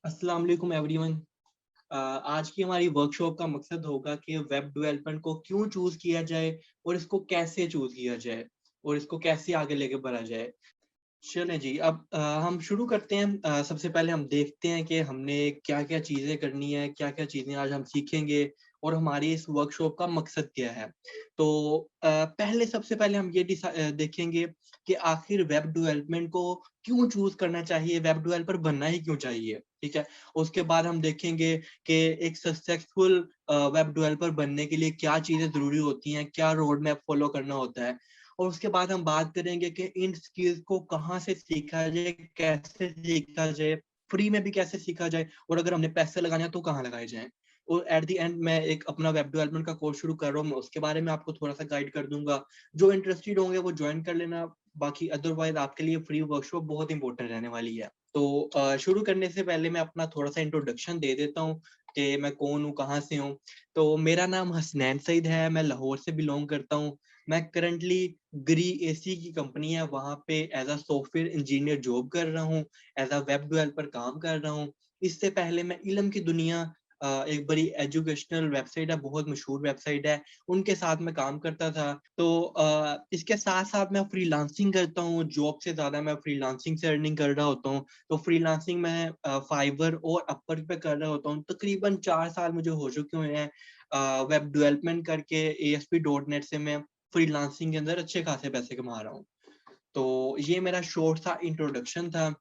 अस्सलाम वालेकुम एवरीवन। आज की हमारी वर्कशॉप का मकसद होगा कि वेब डेवलपमेंट को क्यों चूज किया जाए और इसको कैसे चूज किया जाए और इसको कैसे आगे लेके बढ़ा जाए। चलें जी, अब हम शुरू करते हैं। सबसे पहले हम देखते हैं कि हमने क्या-क्या चीज़ें करनी है, क्या-क्या चीज़ें आज हम सीखेंगे और हमारी इस वर्कशॉप का मकसद क्या है। तो सबसे पहले हम ये देखेंगे कि आखिर वेब डेवलपमेंट को क्यों चूज़ करना चाहिए, वेब डेवलपर बनना ही क्यों चाहिए, ठीक है? उसके बाद हम देखेंगे कि एक सक्सेसफुल वेब डेवलपर बनने के लिए क्या चीज़ें ज़रूरी होती हैं, क्या रोड मैप फॉलो करना होता है। और उसके बाद हम बात करेंगे कि इन स्किल्स को कहाँ से सीखा जाए, कैसे सीखा जाए, फ्री में भी कैसे सीखा जाए और अगर हमने पैसे लगाने हैं तो कहाँ लगाए जाएँ। और एट द एंड मैं एक अपना वेब डेवलपमेंट का कोर्स शुरू कर रहा हूँ, मैं उसके बारे में आपको थोड़ा-सा गाइड कर दूँगा। जो इंटरेस्टेड होंगे वो जॉइन कर लेना, बाकी अदरवाइज़ आपके लिए फ्री वर्कशॉप बहुत इंपॉर्टेंट रहने वाली है। तो शुरू करने से पहले मैं अपना थोड़ा-सा इंट्रोडक्शन दे देता हूँ कि मैं कौन हूँ, कहाँ से हूँ। तो मेरा नाम हसनैन सईद है, मैं लाहौर से बिलॉन्ग करता हूँ। मैं करंटली ग्री एसी की कंपनी है, वहाँ पे as a software engineer job कर रहा हूँ, एज़ अ वेब डेवलपर काम कर रहा हूँ। इससे पहले मैं इल्म की दुनिया एक बड़ी एजुकेशनल वेबसाइट है, बहुत मशहूर वेबसाइट है, उनके साथ मैं काम करता था। तो इसके साथ-साथ मैं फ्रीलांसिंग करता हूँ, जॉब से ज़्यादा मैं फ्रीलांसिंग से अर्निंग कर रहा होता हूँ। तो फ्रीलांसिंग मैं फाइवर और अपवर्क पे कर रहा होता हूँ। तकरीबन 4 साल मुझे हो चुके हुए हैं वेब डेवलपमेंट करके एएसपी डॉट नेट से मैं फ्रीलांसिंग के अंदर अच्छे खासे पैसे कमा रहा हूँ। तो ये मेरा शॉर्ट सा इंट्रोडक्शन था।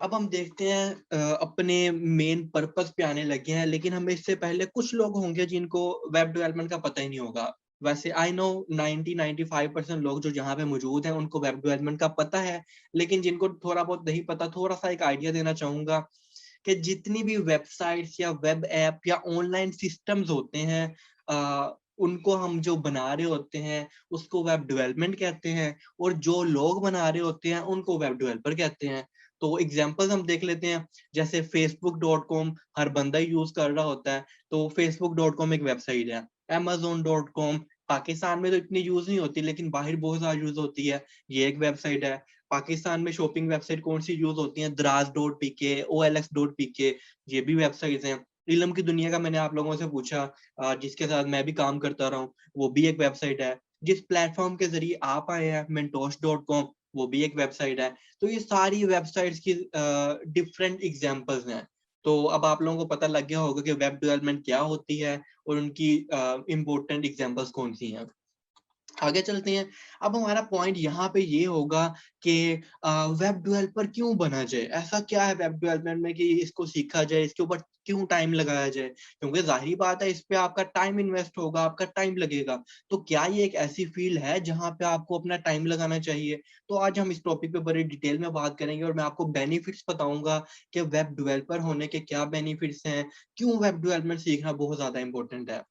अब हम देखते हैं अपने मेन पर्पस पे आने लगे हैं, लेकिन हमें इससे पहले कुछ लोग होंगे जिनको वेब डेवलपमेंट का पता ही नहीं होगा। वैसे आई नो 90-95% लोग जो यहाँ पे मौजूद हैं उनको वेब डेवलपमेंट का पता है, लेकिन जिनको थोड़ा बहुत नहीं पता, थोड़ा-सा एक आइडिया देना चाहूँगा कि जितनी भी वेबसाइट्स या वेब ऐप या ऑनलाइन सिस्टम्स होते हैं उनको हम जो बना रहे होते हैं, उसको वेब डेवलपमेंट कहते हैं और जो लोग बना रहे होते हैं, उनको वेब डेवलपर कहते हैं। तो एग्ज़ाम्पल्स हम देख लेते हैं, जैसे facebook.com हर बंदा ही यूज़ कर रहा होता है, तो facebook.com एक वेबसाइट है। amazon.com पाकिस्तान में तो इतनी यूज़ नहीं होती, लेकिन बाहर बहुत ज़्यादा यूज़ होती है, ये एक वेबसाइट है। पाकिस्तान में शॉपिंग वेबसाइट कौन-सी यूज़ होती हैं? Draaz.pk, OLX.pk ये भी वेबसाइट्स हैं। इल्म की दुनिया का मैंने आप लोगों से पूछा जिसके साथ मैं भी काम करता रहा हूँ, वो भी एक वेबसाइट है। जिस प्लेटफ़ॉर्म के ज़रिए आप आए हैं mentosh.com वो भी एक वेबसाइट है। तो ये सारी वेबसाइट्स की डिफरेंट एग्जांपल्स हैं। तो अब आप लोगों को पता लग गया होगा कि वेब डेवलपमेंट क्या होती है और उनकी इम्पोर्टेंट एग्जांपल्स कौन-सी हैं। आगे चलते हैं। अब हमारा पॉइंट यहाँ पे ये होगा कि वेब डेवलपर क्यों बना जाए? ऐसा क्या है वेब डेवलपमेंट में कि इसको सीखा जाए, इसके ऊपर क्यों टाइम लगाया जाए? क्योंकि ज़ाहिर-सी बात है इस पे आपका टाइम इन्वेस्ट होगा, आपका टाइम लगेगा। तो क्या ये एक ऐसी फ़ील्ड है जहाँ पे आपको अपना टाइम लगाना चाहिए? तो आज हम इस टॉपिक पे बड़ी डिटेल में बात करेंगे और मैं आपको बेनिफिट्स बताऊँगा कि वेब डेवलपर होने के क्या बेनिफिट्स हैं? क्यों वेब डेवलपमेंट सीखना बहुत ज़्यादा इम्पोर्टेंट है?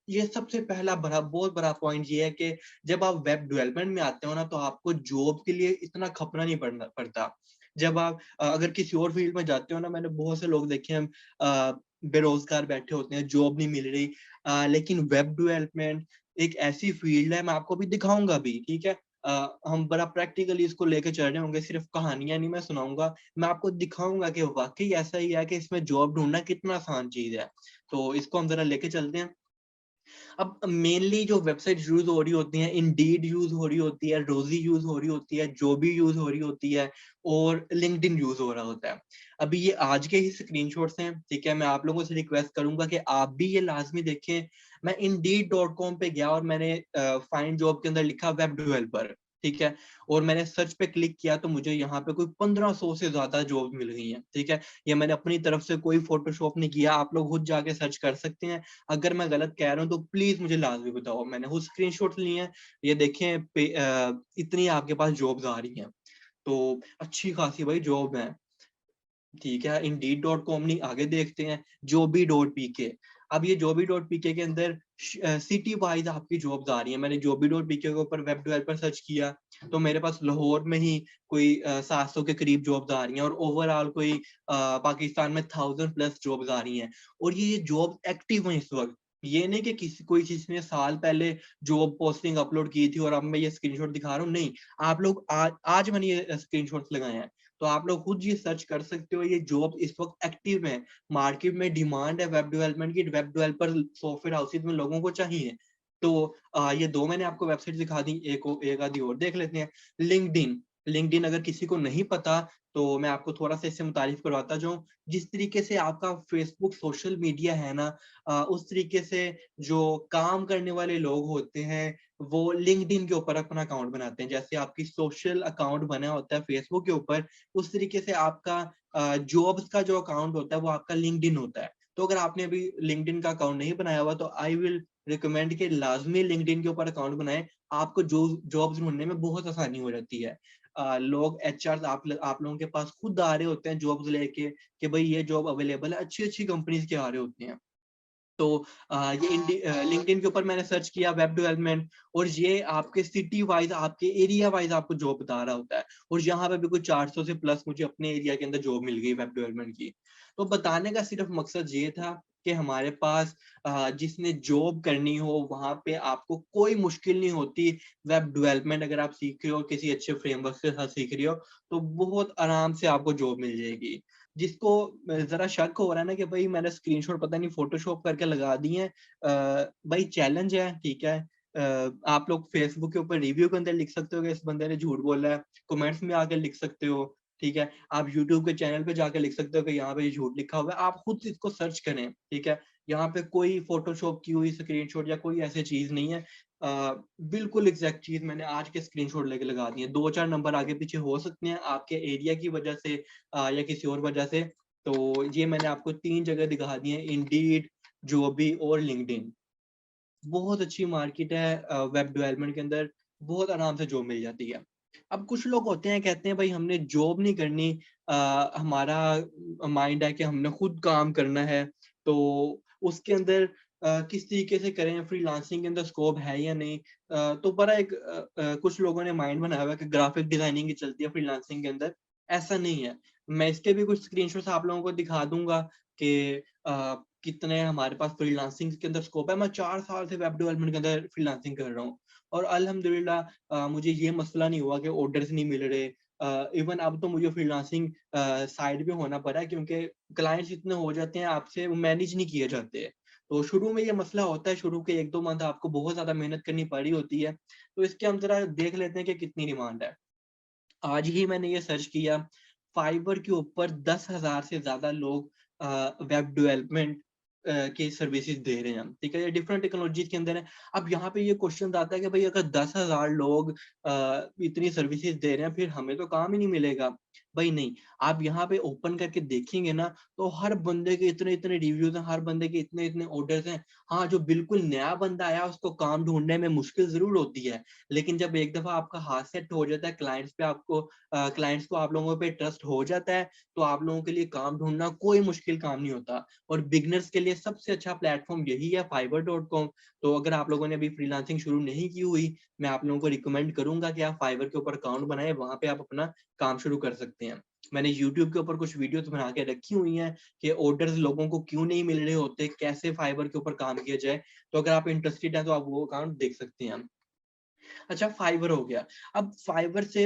ये सबसे पहला बहुत बड़ा पॉइंट ये है कि जब आप वेब डेवलपमेंट में आते हो ना, तो आपको जॉब के लिए इतना खपना नहीं पड़ता। जब आप अगर किसी और फील्ड में जाते हो ना, मैंने बहुत से लोग देखे हैं बेरोज़गार बैठे होते हैं, जॉब नहीं मिल रही। लेकिन वेब डेवलपमेंट एक ऐसी फील्ड है, मैं आपको अभी दिखाऊँगा भी, ठीक है? हम बड़ा प्रैक्टिकली इसको लेके चल रहे होंगे, सिर्फ़ कहानियाँ नहीं मैं सुनाऊँगा, मैं आपको दिखाऊँगा कि वाक़ई ऐसा ही है कि इसमें जॉब ढूँढना कितना आसान चीज़ है। तो इसको हम ज़रा लेके चलते हैं। अब मेनली जो वेबसाइट यूज़ हो रही होती हैं, इंडीड यूज़ हो रही होती है, रोज़ी यूज़ हो रही होती है, जोबी यूज़ हो रही होती है और लिंक्डइन यूज़ हो रहा होता है। अभी ये आज के ही स्क्रीनशॉट्स हैं, ठीक है? मैं आप लोगों से रिक्वेस्ट करूँगा कि आप भी ये लाज़मी देखें। मैं इंडीड.कॉम पे गया और मैंने फाइंड जॉब के अंदर लिखा वेब डेवलपर, ठीक है? और मैंने सर्च पे क्लिक किया तो मुझे यहाँ पे कोई 1500 से ज़्यादा जॉब मिल गई हैं, ठीक है? ये मैंने अपनी तरफ से कोई फ़ोटोशॉप नहीं किया, आप लोग खुद जाके सर्च कर सकते हैं। अगर मैं गलत कह रहा हूँ तो प्लीज़ मुझे लाज़मी बताओ। मैंने खुद स्क्रीनशॉट्स लिए हैं, ये देखें इतनी आपके पास जॉब्स आ रही हैं। तो अच्छी खासी भाई जॉब है। ठीक है, इंडीड.कॉम नहीं आगे देखते हैं, जोबी.पीके। अब ये जोबी.पीके के अंदर सिटी वाइज़ आपकी जॉब्स आ रही हैं। मैंने जोबी.पीके के ऊपर वेब डेवलपर सर्च किया, तो मेरे पास लाहौर में ही कोई 700 के करीब जॉब्स आ रही हैं और ओवरऑल कोई पाकिस्तान में 1000 प्लस जॉब्स आ रही हैं और ये जॉब एक्टिव हैं इस वक़्त। ये नहीं कि किसी ने साल पहले जॉब पोस्टिंग अपलोड की थी और अब मैं ये स्क्रीनशॉट दिखा रहा हूँ, नहीं। आप लोग आज मैंने ये स्क्रीनशॉट्स लगाए हैं। तो आप लोग खुद ये सर्च कर सकते हो, ये जॉब इस वक्त एक्टिव है, मार्केट में डिमांड है वेब डेवलपमेंट की, वेब डेवलपर सॉफ्टवेयर हाउसेज में लोगों को चाहिए। तो ये 2 मैंने आपको वेबसाइट दिखा दी, एक आधी और देख लेते हैं। लिंक्डइन, लिंक्डइन अगर किसी को नहीं पता तो मैं आपको थोड़ा-सा इससे मुतारिफ करवाता जाऊँ। जिस तरीके से आपका फेसबुक सोशल मीडिया है ना, उस तरीके से जो काम करने वाले लोग होते हैं, वो लिंक्डइन के ऊपर अपना अकाउंट बनाते हैं। जैसे आपकी सोशल अकाउंट बना होता है फेसबुक के ऊपर, उस तरीके से आपका जॉब्स का जो अकाउंट होता है वो आपका लिंक्डइन होता है। तो अगर आपने अभी लिंक्डइन का अकाउंट नहीं बनाया हुआ तो आई विल रिकमेंड कि लाज़मी लिंक्डइन के ऊपर अकाउंट बनाएँ। आपको जो जॉब्स ढूँढने में बहुत आसानी हो जाती है। लोग एचआर्स आप लोगों के पास खुद आ रहे होते हैं जॉब्स लेके कि भाई ये जॉब अवेलेबल है, अच्छी-अच्छी कंपनीज़ के आ रहे होते हैं। तो लिंक्डइन के ऊपर मैंने सर्च किया वेब डेवलपमेंट, और ये आपके सिटी वाइज़, आपके एरिया वाइज़ आपको जॉब बता रहा होता है, और यहाँ पे भी कुछ 400 से प्लस मुझे अपने एरिया के अंदर जॉब मिल गई वेब डेवलपमेंट की। तो बताने का सिर्फ मकसद ये था कि हमारे पास जिसने जॉब करनी हो वहाँ पे आपको कोई मुश्किल नहीं होती। वेब डेवलपमेंट अगर आप सीख रहे हो, किसी अच्छे फ्रेमवर्क के साथ सीख रहे हो, तो बहुत आराम से आपको जॉब मिल जाएगी। जिसको ज़रा शक हो रहा है ना कि भाई मैंने स्क्रीनशॉट पता नहीं फ़ोटोशॉप करके लगा दिए हैं, भाई चैलेंज है, ठीक है। आप लोग फ़ेसबुक के ऊपर रिव्यू के अंदर लिख सकते हो कि इस बंदे ने झूठ बोला है, कमेंट्स में आके लिख सकते हो, ठीक है। आप यूट्यूब के चैनल पे जाके लिख सकते हो कि यहाँ पे ये झूठ लिखा हुआ है, आप खुद इसको सर्च करें, ठीक है। यहाँ पे कोई फ़ोटोशॉप की हुई स्क्रीनशॉट या कोई ऐसी चीज़ नहीं है। बिल्कुल एग्ज़ैक्ट चीज़ मैंने आज के स्क्रीनशॉट लेके लगा दिए हैं, 2-4 नंबर आगे-पीछे हो सकते हैं आपके एरिया की वजह से या किसी और वजह से। तो ये मैंने आपको 3 जगह दिखा दी हैं, इंडीड, जोबी और लिंक्डइन। बहुत अच्छी मार्केट है वेब डेवलपमेंट के अंदर, बहुत आराम से जॉब मिल जाती है। अब कुछ लोग होते हैं कहते हैं भाई हमने जॉब नहीं करनी, हमारा माइंड है कि हमने खुद काम करना है, तो उसके अंदर किस तरीके से करें, फ्रीलांसिंग के अंदर स्कोप है या नहीं? तो बड़ा एक कुछ लोगों ने माइंड बनाया हुआ है कि ग्राफिक डिजाइनिंग ही चलती है फ्रीलांसिंग के अंदर, ऐसा नहीं है। मैं इसके भी कुछ स्क्रीनशॉट्स आप लोगों को दिखा दूँगा कि कितने हमारे पास फ्रीलांसिंग के अंदर स्कोप है। मैं 4 साल से वेब डेवलपमेंट के अंदर फ्रीलांसिंग कर रहा हूँ, और अल्हम्दुलिल्लाह मुझे ये मसला नहीं हुआ कि ऑर्डर्स नहीं मिल रहे। इवन अब तो मुझे फ्रीलांसिंग साइड पे होना पड़ा है क्योंकि क्लाइंट्स इतने हो जाते हैं आपसे, वो मैनेज नहीं किए जाते। तो शुरू में ये मसला होता है, शुरू के 1-2 मंथ आपको बहुत ज़्यादा मेहनत करनी पड़ी होती है। तो इसके हम ज़रा देख लेते हैं कि कितनी डिमांड है। आज ही मैंने ये सर्च किया, फाइवर के ऊपर 10,000 से ज़्यादा लोग वेब डेवलपमेंट की सर्विसेज़ दे रहे हैं, ठीक है? ये डिफरेंट टेक्नोलॉजीज़ के अंदर है। अब यहाँ पे ये क्वेश्चन आता है कि भई अगर 10,000 लोग इतनी सर्विसेज़ दे रहे हैं, फिर हमें तो काम ही नहीं मिलेगा। भई नहीं, आप यहाँ पे ओपन करके देखेंगे ना, तो हर बंदे के इतने-इतने रिव्यूज़ हैं, हर बंदे के इतने-इतने ऑर्डर्स हैं। हाँ, जो बिल्कुल नया बंदा आया, उसको काम ढूँढने में मुश्किल ज़रूर होती है, लेकिन जब एक दफ़ा आपका हाथ सेट हो जाता है, क्लाइंट्स को आप लोगों पे ट्रस्ट हो जाता है, तो आप लोगों के लिए काम ढूँढना कोई मुश्किल काम नहीं होता। और बिगिनर्स के लिए सबसे अच्छा प्लेटफ़ॉर्म यही है fiverr.com। तो अगर आप लोगों ने अभी फ्रीलांसिंग शुरू नहीं की हुई, मैं आप लोगों को रिकमेंड करूँगा कि आप फाइवर के ऊपर अकाउंट बनाएँ, वहाँ पे आप अपना काम शुरू कर सकते हैं। मैंने यूट्यूब के ऊपर कुछ वीडियोज़ बना के रखी हुई हैं कि ऑर्डर्स लोगों को क्यों नहीं मिल रहे होते, कैसे फाइवर के ऊपर काम किया जाए। तो अगर आप इंटरेस्टेड हैं, तो आप वो अकाउंट देख सकते हैं। अच्छा, फाइवर हो गया। अब फाइवर से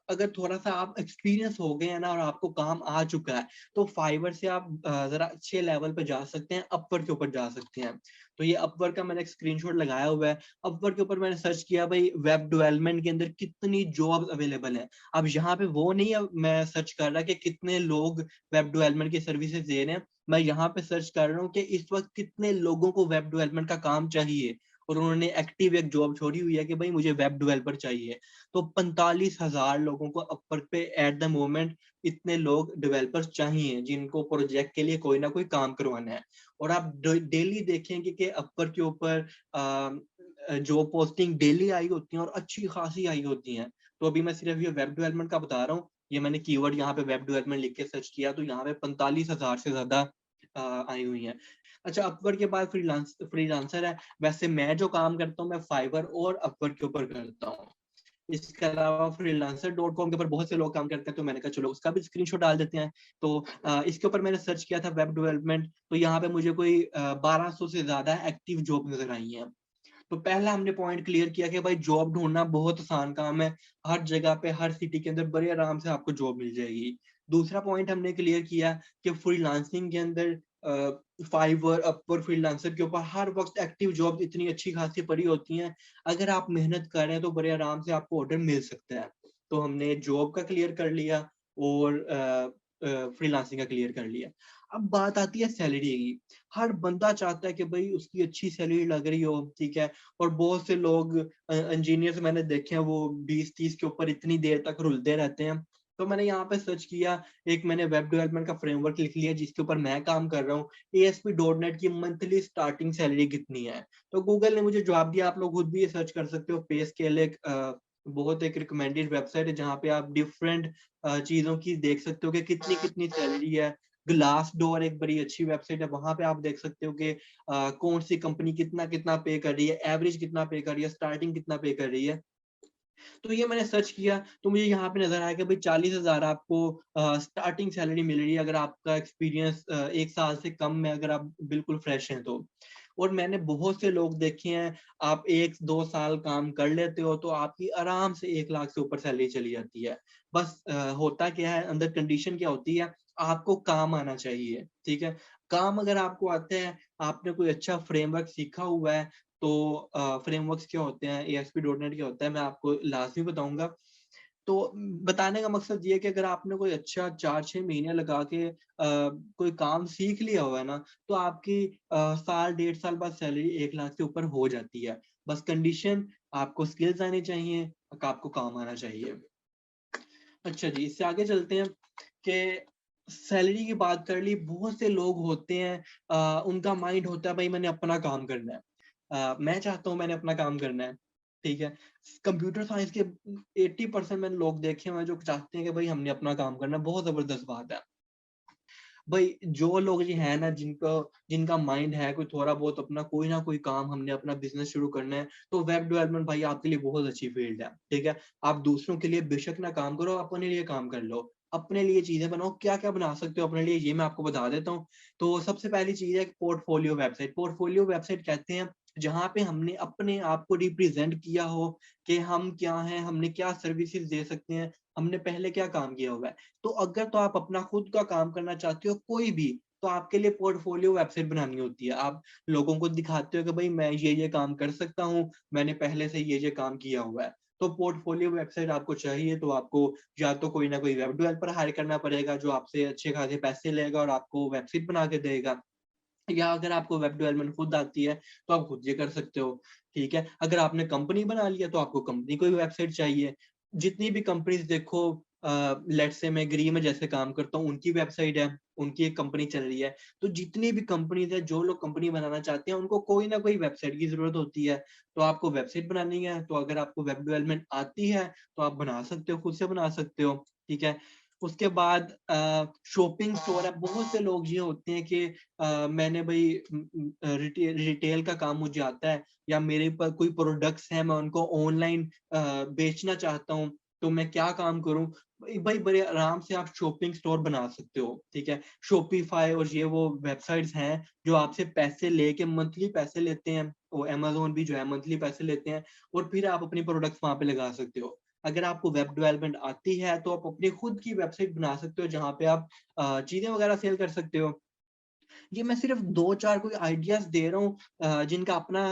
अगर थोड़ा-सा आप एक्सपीरियंस हो गए हैं ना और आपको काम आ चुका है, तो फाइवर से आप ज़रा अच्छे लेवल पे जा सकते हैं, अपवर्क के ऊपर जा सकते हैं। तो ये अपवर्क का मैंने एक स्क्रीनशॉट लगाया हुआ है। अपवर्क के ऊपर मैंने सर्च किया भई वेब डेवलपमेंट के अंदर कितनी जॉब्स अवेलेबल हैं। अब यहाँ पे वो नहीं है, मैं सर्च कर रहा कि कितने लोग वेब डेवलपमेंट की सर्विसेज़ दे रहे हैं। मैं यहाँ पे सर्च कर रहा हूँ कि इस वक़्त कितने लोगों को वेब डेवलपमेंट का काम चाहिए। और उन्होंने एक्टिव एक जॉब छोड़ी हुई है कि भाई मुझे वेब डेवलपर चाहिए। तो 45,000 लोगों को अपवर्क पे एट द मोमेंट इतने लोग डेवलपर्स चाहिए जिनको प्रोजेक्ट के लिए कोई ना कोई काम करवाना है। और आप डेली देखेंगे कि अपवर्क के ऊपर जॉब पोस्टिंग डेली आई होती हैं और अच्छी खासी आई होती हैं। तो अभी मैं सिर्फ ये वेब डेवलपमेंट का बता रहा हूँ। ये मैंने कीवर्ड यहाँ पे वेब डेवलपमेंट लिख के सर्च किया तो यहाँ पे 45,000 से ज़्यादा आई हुई हैं। अच्छा, अपवर्क के बाद फ्रीलांसर है। वैसे मैं जो काम करता हूँ मैं फाइवर और अपवर्क के ऊपर करता हूँ। इसके अलावा फ्रीलांसर डॉट कॉम के ऊपर बहुत से लोग काम करते हैं, तो मैंने कहा चलो उसका भी स्क्रीनशॉट डाल देते हैं। तो इसके ऊपर मैंने सर्च किया था वेब डेवलपमेंट, तो यहाँ पे मुझे कोई 1200 से ज़्यादा एक्टिव जॉब नज़र आई हैं। तो पहला हमने पॉइंट क्लियर किया कि भाई जॉब ढूँढना बहुत आसान काम है। हर जगह पे, हर सिटी के अंदर बड़े आराम से आपको जॉब मिल जाएगी। दूसरा पॉइंट हमने क्लियर किया कि फ्रीलांसिंग के अंदर फाइवर, अपवर, फ्रीलांसर के ऊपर हर वक्त एक्टिव जॉब इतनी अच्छी खासी पड़ी होती हैं, अगर आप मेहनत कर रहे हैं तो बड़े आराम से आपको ऑर्डर मिल सकता है। तो हमने जॉब का क्लियर कर लिया और फ्रीलांसिंग का क्लियर कर लिया। अब बात आती है सैलरी की। हर बंदा चाहता है कि भाई उसकी अच्छी सैलरी लग रही हो, ठीक है। और बहुत से लोग इंजीनियर्स मैंने देखे हैं वो 20-30 के ऊपर इतनी देर तक रुलते रहते हैं। तो मैंने यहाँ पे सर्च किया, एक मैंने वेब डेवलपमेंट का फ्रेमवर्क लिख लिया जिसके ऊपर मैं काम कर रहा हूँ, ASP.NET की मंथली स्टार्टिंग सैलरी कितनी है। तो गूगल ने मुझे जवाब दिया, आप लोग खुद भी ये सर्च कर सकते हो। पे स्केल एक बहुत एक रिकमेंडेड वेबसाइट है जहाँ पे आप डिफरेंट चीजों की देख सकते हो कि कितनी कितनी सैलरी है। ग्लास डोर एक बड़ी अच्छी वेबसाइट है, वहां पे आप देख सकते हो कि कौन सी कंपनी कितना कितना पे कर रही है, एवरेज कितना पे कर रही है, स्टार्टिंग कितना पे कर रही है। तो ये मैंने सर्च किया तो मुझे यहाँ पे नजर आया कि भाई 40,000 आपको स्टार्टिंग सैलरी मिल रही है अगर आपका एक्सपीरियंस 1 साल से कम है, अगर आप बिल्कुल फ्रेश हैं तो। और मैंने बहुत से लोग देखे हैं, आप 1-2 साल काम कर लेते हो तो आपकी आराम से 1 लाख से ऊपर सैलरी चली जाती है। बस होता क्या है, अंदर कंडीशन क्या होती है, आपको काम आना चाहिए, ठीक है। काम अगर आपको आता है, आपने कोई अच्छा फ्रेमवर्क सीखा हुआ है, तो फ्रेमवर्क्स क्या होते हैं, ASP.NET क्या होता है, मैं आपको लाजमी बताऊंगा। तो बताने का मकसद ये है कि अगर आपने कोई अच्छा 4-6 महीने लगा के कोई काम सीख लिया हुआ है ना, तो आपकी साल 1.5 साल बाद सैलरी 1 लाख से ऊपर हो जाती है। बस कंडीशन, आपको स्किल्स आनी चाहिए, आपको काम आना चाहिए। अच्छा जी, इससे आगे चलते हैं कि सैलरी की बात कर ली। बहुत से लोग होते हैं, उनका माइंड होता है भाई मैंने अपना काम करना है। मैं चाहता हूँ मैंने अपना काम करना है, ठीक है। कंप्यूटर साइंस के 80% मैंने लोग देखे हैं जो चाहते हैं कि भाई हमने अपना काम करना है। बहुत जबरदस्त बात है भाई। जो लोग ये है ना, जिनका माइंड है कोई थोड़ा बहुत अपना कोई ना कोई काम, हमने अपना बिजनेस शुरू करना है, तो वेब डेवलपमेंट भाई आपके लिए बहुत अच्छी फील्ड है, ठीक है। आप दूसरों के लिए बेशक ना काम करो, अपने लिए काम कर लो, अपने लिए चीजें बनाओ। क्या क्या बना सकते हो अपने लिए, ये मैं आपको बता देता हूँ। तो सबसे पहली चीज है पोर्टफोलियो वेबसाइट। पोर्टफोलियो वेबसाइट कहते हैं जहां पे हमने अपने आप को रिप्रेजेंट किया हो कि हम क्या हैं, हमने क्या सर्विसेज दे सकते हैं, हमने पहले क्या काम किया हुआ है। तो अगर तो आप अपना खुद का काम करना चाहते हो कोई भी, तो आपके लिए पोर्टफोलियो वेबसाइट बनानी होती है। आप लोगों को दिखाते हो कि भाई मैं ये काम कर सकता हूँ, मैंने पहले से ये काम किया हुआ है। तो पोर्टफोलियो वेबसाइट आपको चाहिए तो आपको या तो कोई ना कोई वेब डेवलपर हायर करना पड़ेगा जो आपसे अच्छे खासे पैसे लेगा और आपको वेबसाइट बना के देगा, या अगर आपको वेब डेवलपमेंट खुद आती है तो आप खुद ये कर सकते हो, ठीक है। अगर आपने कंपनी बना लिया तो आपको कंपनी को वेबसाइट चाहिए। जितनी भी कंपनीज देखो, लेट्स से मैं ग्री में जैसे काम करता हूँ, उनकी वेबसाइट है, उनकी एक कंपनी चल रही है। तो जितनी भी कंपनीज है, जो लोग कंपनी बनाना चाहते हैं, उनको कोई ना कोई वेबसाइट की जरूरत होती है। तो आपको वेबसाइट बनानी है, तो अगर आपको वेब डेवलपमेंट आती है तो आप बना सकते हो, खुद से बना सकते हो, ठीक है। उसके बाद शॉपिंग स्टोर है। बहुत से लोग ये होते हैं कि मैंने भाई रिटेल का काम मुझे आता है, या मेरे पर कोई प्रोडक्ट्स हैं मैं उनको ऑनलाइन बेचना चाहता हूँ, तो मैं क्या काम करूं। भाई बड़े आराम से आप शॉपिंग स्टोर बना सकते हो, ठीक है। शॉपिफाई और ये वो वेबसाइट्स हैं जो आपसे पैसे लेके मंथली पैसे लेते हैं, वो अमेजोन भी जो है मंथली पैसे लेते हैं, और फिर आप अपनी प्रोडक्ट्स वहां पे लगा सकते हो। अगर आपको वेब डेवलपमेंट आती है तो आप अपनी खुद की वेबसाइट बना सकते हो जहां पे आप चीजें वगैरह सेल कर सकते हो। ये मैं सिर्फ 2-4 कोई आइडियाज दे रहा हूँ, जिनका अपना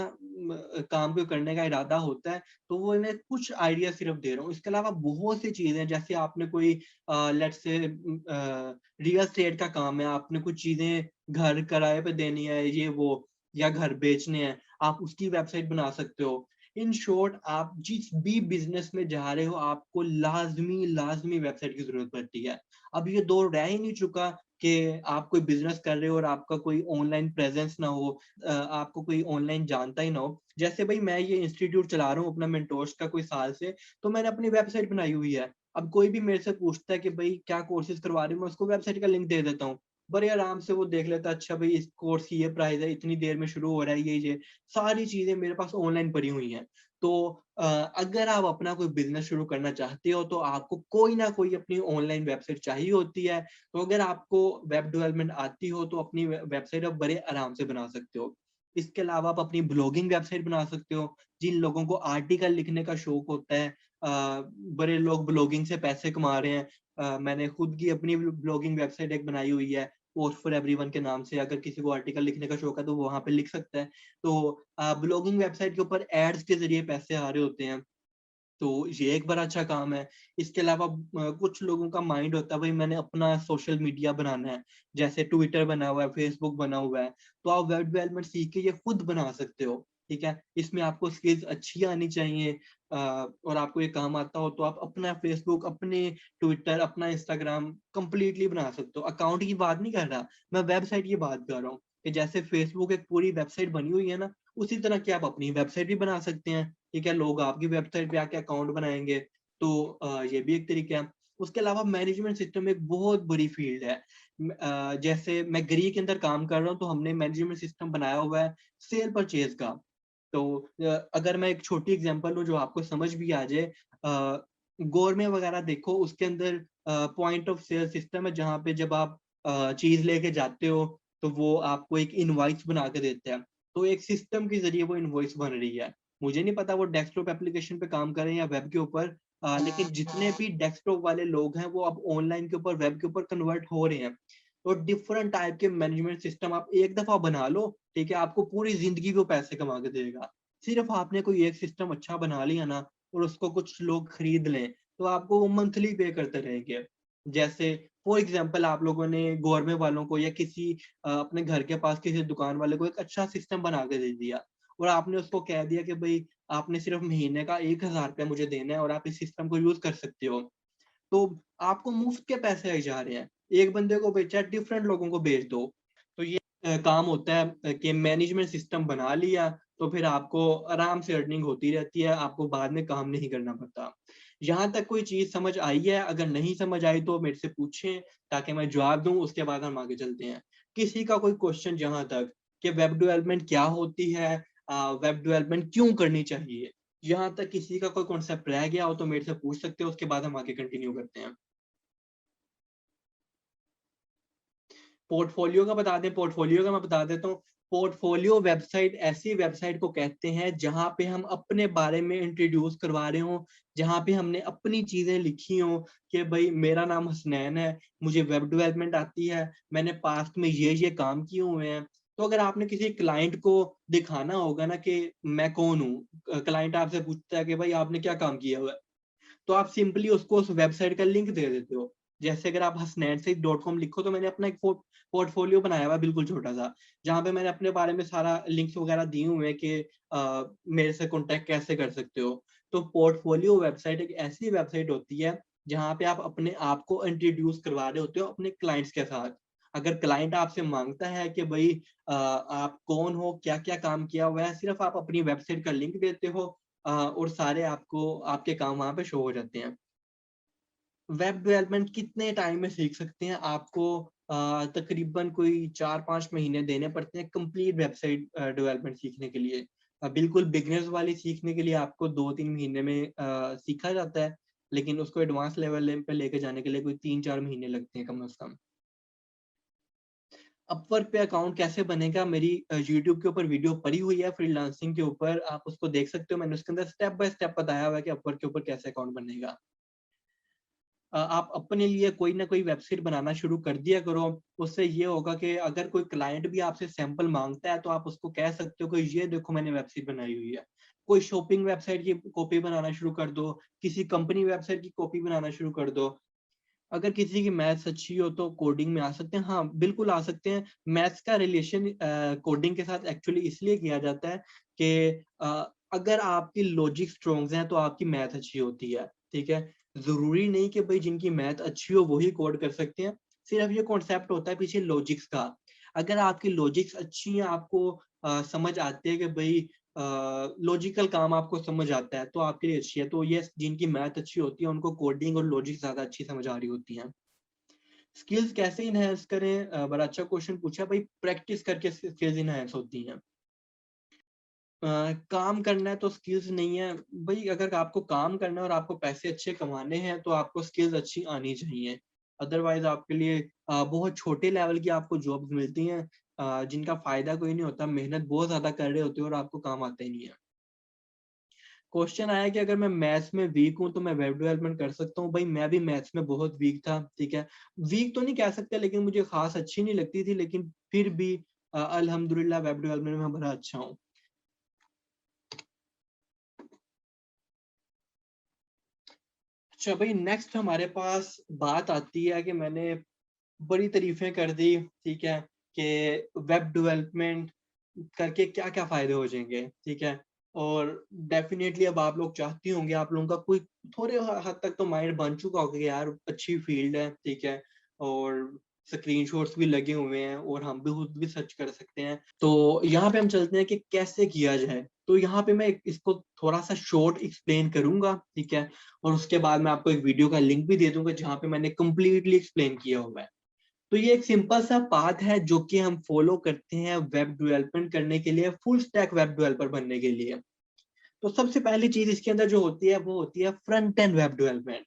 काम को करने का इरादा होता है, तो वो मैं कुछ आइडिया सिर्फ दे रहा हूँ। इसके अलावा बहुत सी चीजें हैं, जैसे आपने कोई लेट्स से रियल एस्टेट का काम है, आपने कुछ चीजें घर किराए पे देनी है, ये वो, या घर बेचने हैं, आप उसकी वेबसाइट बना सकते हो। इन शॉर्ट, आप जिस भी बिजनेस में जा रहे हो आपको लाजमी लाजमी वेबसाइट की जरूरत पड़ती है। अब ये दौर रह ही नहीं चुका कि आप कोई बिजनेस कर रहे हो और आपका कोई ऑनलाइन प्रेजेंस ना हो, आपको कोई ऑनलाइन जानता ही ना हो। जैसे भाई मैं ये इंस्टीट्यूट चला रहा हूँ अपना मेंटोर्स का कोई साल से, तो मैंने अपनी वेबसाइट बनाई हुई है। अब कोई भी मेरे से पूछता है कि भाई क्या कोर्सेज करवा रहे हो, मैं उसको वेबसाइट का लिंक दे देता हूँ, बड़े आराम से वो देख लेता है, अच्छा भाई इस कोर्स की ये प्राइस है, इतनी देर में शुरू हो रहा है, ये सारी चीजें मेरे पास ऑनलाइन पड़ी हुई हैं। तो अगर आप अपना कोई बिजनेस शुरू करना चाहते हो तो आपको कोई ना कोई अपनी ऑनलाइन वेबसाइट चाहिए होती है। तो अगर आपको वेब डेवलपमेंट आती हो तो अपनी वेबसाइट आप बड़े आराम से बना सकते हो। इसके अलावा आप अपनी ब्लॉगिंग वेबसाइट बना सकते हो। जिन लोगों को आर्टिकल लिखने का शौक होता है, बड़े लोग ब्लॉगिंग से पैसे कमा रहे हैं, मैंने खुद की अपनी ब्लॉगिंग वेबसाइट एक बनाई हुई है, पोस्ट फॉर एवरीवन के नाम से। अगर किसी को आर्टिकल लिखने का शौक है तो वो वहाँ पे लिख सकता है। तो ब्लॉगिंग वेबसाइट के ऊपर एड्स के ज़रिए पैसे आ रहे होते हैं। तो ये एक बड़ा अच्छा काम है। इसके अलावा कुछ लोगों का माइंड होता है, भाई मैंने अपना सोशल मीडिया बनाना है, जैसे ट्विटर बना हुआ है, फेसबुक बना हुआ है, तो आप वेब डेवलपमेंट सीख के ये खुद बना सकते हो, ठीक है? इसमें आपको स्किल्स अच्छी आनी चाहिए, और आपको ये काम आता हो तो आप अपना फेसबुक, अपने ट्विटर, अपना इंस्टाग्राम कंप्लीटली बना सकते हो। अकाउंट की बात नहीं कर रहा, मैं वेबसाइट की बात कर रहा हूँ, कि जैसे फेसबुक एक पूरी वेबसाइट बनी हुई है ना, उसी तरह की आप अपनी वेबसाइट भी बना सकते हैं। ठीक है, लोग आपकी वेबसाइट पे आके अकाउंट बनाएँगे, तो ये भी एक तरीका है। उसके अलावा मैनेजमेंट सिस्टम एक बहुत बड़ी फ़ील्ड है। जैसे मैं ग्री के अंदर काम कर रहा हूँ, तो हमने मैनेजमेंट सिस्टम बनाया हुआ है सेल परचेज़ का। तो अगर मैं एक छोटी एग्ज़ाम्पल लूँ जो आपको समझ भी आ जाए, गोरमे वगैरह देखो, उसके अंदर पॉइंट ऑफ सेल सिस्टम है, जहाँ पे जब आप चीज़ लेके जाते हो, तो वो आपको एक इनवॉइस बना के देते हैं। तो एक सिस्टम के ज़रिए वो इनवॉइस बन रही है। मुझे नहीं पता वो डेस्कटॉप एप्लीकेशन पे काम कर रहे हैं या वेब के ऊपर, लेकिन जितने भी डेस्कटॉप वाले लोग हैं वो अब ऑनलाइन के ऊपर, वेब के ऊपर कन्वर्ट हो रहे हैं। तो डिफरेंट टाइप के मैनेजमेंट सिस्टम आप एक दफा बना लो, ठीक है, आपको पूरी जिंदगी वो पैसे कमा के देगा। सिर्फ आपने कोई एक सिस्टम अच्छा बना लिया ना, और उसको कुछ लोग खरीद लें, तो आपको वो मंथली पे करते रहेंगे। जैसे फॉर एग्जांपल आप लोगों ने गवर्नमेंट वालों को या किसी अपने घर के पास किसी दुकान वाले को एक अच्छा सिस्टम बना के दे दिया, और आपने उसको कह दिया कि भाई आपने सिर्फ महीने का 1000 रुपया मुझे देना है और आप इस सिस्टम को यूज कर सकते हो। तो आपको मुफ्त के पैसे आई जा रहे हैं। एक बंदे को बेचा, डिफरेंट लोगों को बेच दो। तो ये काम होता है कि मैनेजमेंट सिस्टम बना लिया, तो फिर आपको आराम से अर्निंग होती रहती है, आपको बाद में काम नहीं करना पड़ता। यहाँ तक कोई चीज़ समझ आई है? अगर नहीं समझ आई तो मेरे से पूछें, ताकि मैं जवाब दूँ, उसके बाद हम आगे चलते हैं। किसी का कोई क्वेश्चन यहाँ तक, कि वेब डेवलपमेंट क्या होती है? वेब डेवलपमेंट क्यों करनी चाहिए? यहाँ तक किसी का कोई कॉन्सेप्ट रह गया हो तो मेरे से पूछ सकते हो, उसके बाद हम आगे कंटिन्यू करते हैं। पोर्टफोलियो का बता दें, पोर्टफोलियो का मैं बता देता हूँ। पोर्टफोलियो वेबसाइट ऐसी वेबसाइट को कहते हैं जहाँ पे हम अपने बारे में इंट्रोड्यूस करवा रहे हों, जहाँ पे हमने अपनी चीज़ें लिखी हों कि भई मेरा नाम हसनैन है, मुझे वेब डेवलपमेंट आती है, मैंने पास्ट में ये काम किए हुए हैं। तो अगर आपने किसी क्लाइंट को दिखाना होगा ना कि मैं कौन हूँ, क्लाइंट आपसे पूछता है कि भाई आपने क्या काम किया हुआ है? तो आप सिंपली उसको उस वेबसाइट का लिंक दे देते हो। जैसे अगर आप हसनैनसईद.com लिखो, तो मैंने अपना एक पोर्टफोलियो बनाया हुआ है बिल्कुल छोटा-सा, जहाँ पे मैंने अपने बारे में सारा लिंक्स वगैरह दिए हुए हैं कि मेरे से कॉन्टैक्ट कैसे कर सकते हो। तो पोर्टफोलियो वेबसाइट एक ऐसी वेबसाइट होती है, जहाँ पे आप अपने आप को इंट्रोड्यूस करवा रहे होते हो अपने क्लाइंट्स के साथ। अगर क्लाइंट आपसे माँगता है कि भई आप कौन हो, क्या-क्या काम किया हुआ है, सिर्फ़ आप अपनी वेबसाइट का लिंक देते हो, और सारे आपको आपके काम वहाँ पे शो हो जाते हैं। वेब डेवलपमेंट कितने टाइम में सीख सकते हैं? आपको तकरीबन कोई 4-5 महीने देने पड़ते हैं कंप्लीट वेबसाइट डेवलपमेंट सीखने के लिए। बिल्कुल बिगिनर्स वाली सीखने के लिए आपको 2-3 महीने में सीखा जाता है, लेकिन उसको एडवांस लेवल पे लेके जाने के लिए कोई 3-4 महीने लगते हैं कम से कम। अपवर्क पे अकाउंट कैसे बनेगा? मेरी यूट्यूब के ऊपर वीडियो पड़ी हुई है फ्रीलांसिंग के ऊपर, आप उसको देख सकते हो। मैंने उसके अंदर स्टेप बाय स्टेप बताया हुआ है कि अपवर्क के ऊपर कैसे अकाउंट बनेगा। आप अपने लिए कोई ना कोई वेबसाइट बनाना शुरू कर दिया करो। उससे ये होगा कि अगर कोई क्लाइंट भी आपसे सैंपल माँगता है, तो आप उसको कह सकते हो कि ये देखो मैंने वेबसाइट बनाई हुई है। कोई शॉपिंग वेबसाइट की कॉपी बनाना शुरू कर दो, किसी कंपनी वेबसाइट की कॉपी बनाना शुरू कर दो। अगर किसी की मैथ्स अच्छी हो तो कोडिंग में आ सकते हैं। हाँ, बिल्कुल आ सकते हैं। मैथ्स का रिलेशन कोडिंग के साथ एक्चुअली इसलिए किया जाता है कि अगर आपकी लॉजिक स्ट्रॉन्ग है तो आपकी मैथ अच्छी होती है, ठीक है? ज़रूरी नहीं कि भई जिनकी मैथ अच्छी हो वही कोड कर सकते हैं। सिर्फ़ ये कॉन्सेप्ट होता है पीछे लॉजिक्स का। अगर आपकी लॉजिक्स अच्छी हैं, आपको समझ आती है कि भई लॉजिकल काम आपको समझ आता है, तो आपके लिए अच्छी है। तो ये जिनकी मैथ अच्छी होती है, उनको कोडिंग और लॉजिक ज़्यादा अच्छी समझ आ रही होती है। स्किल्स कैसे एनहांस करें? बड़ा अच्छा क्वेश्चन पूछा भाई। प्रैक्टिस करके स्किल्स एनहांस होती हैं। अ, काम करना है तो स्किल्स नहीं है। भाई अगर आपको काम करना है और आपको पैसे अच्छे कमाने हैं, तो आपको स्किल्स अच्छी आनी चाहिए। अदरवाइज़ आपके लिए बहुत छोटे लेवल की आपको जॉब्स मिलती हैं, जिनका फ़ायदा कोई नहीं होता। मेहनत बहुत ज़्यादा कर रहे होते हो और आपको काम आता ही नहीं है। क्वेश्चन आया कि अगर मैं मैथ्स में वीक हूं तो मैं वेब डेवलपमेंट कर सकता हूं। भाई मैं भी मैथ्स में बहुत वीक था, ठीक है। वीक तो नहीं कह सकते, लेकिन मुझे खास अच्छी नहीं लगती थी, लेकिन फिर भी अल्हम्दुलिल्लाह वेब डेवलपमेंट में बड़ा अच्छा हूँ। अच्छा भाई, नेक्स्ट हमारे पास बात आती है कि मैंने बड़ी तारीफें कर दी, ठीक है, कि वेब डेवलपमेंट करके क्या क्या फायदे हो जाएंगे, ठीक है। और डेफिनेटली अब आप लोग चाहती होंगे, आप लोगों का कोई थोड़े हद तक तो माइंड बन चुका होगा कि यार अच्छी फील्ड है, ठीक है, और स्क्रीनशॉट्स भी लगे हुए हैं और हम भी खुद भी सर्च कर सकते हैं। तो यहाँ पे हम चलते हैं कि कैसे किया जाए। तो यहाँ पे मैं इसको थोड़ा सा शॉर्ट एक्सप्लेन करूंगा, ठीक है, और उसके बाद मैं आपको एक वीडियो का लिंक भी दे दूंगा जहाँ पे मैंने कंप्लीटली एक्सप्लेन किया हुआ है। तो ये एक सिंपल सा पाथ है जो कि हम फॉलो करते हैं वेब डेवलपमेंट करने के लिए, फुल स्टैक वेब डेवलपर बनने के लिए। तो सबसे पहली चीज इसके अंदर जो होती है वो होती है front end web development.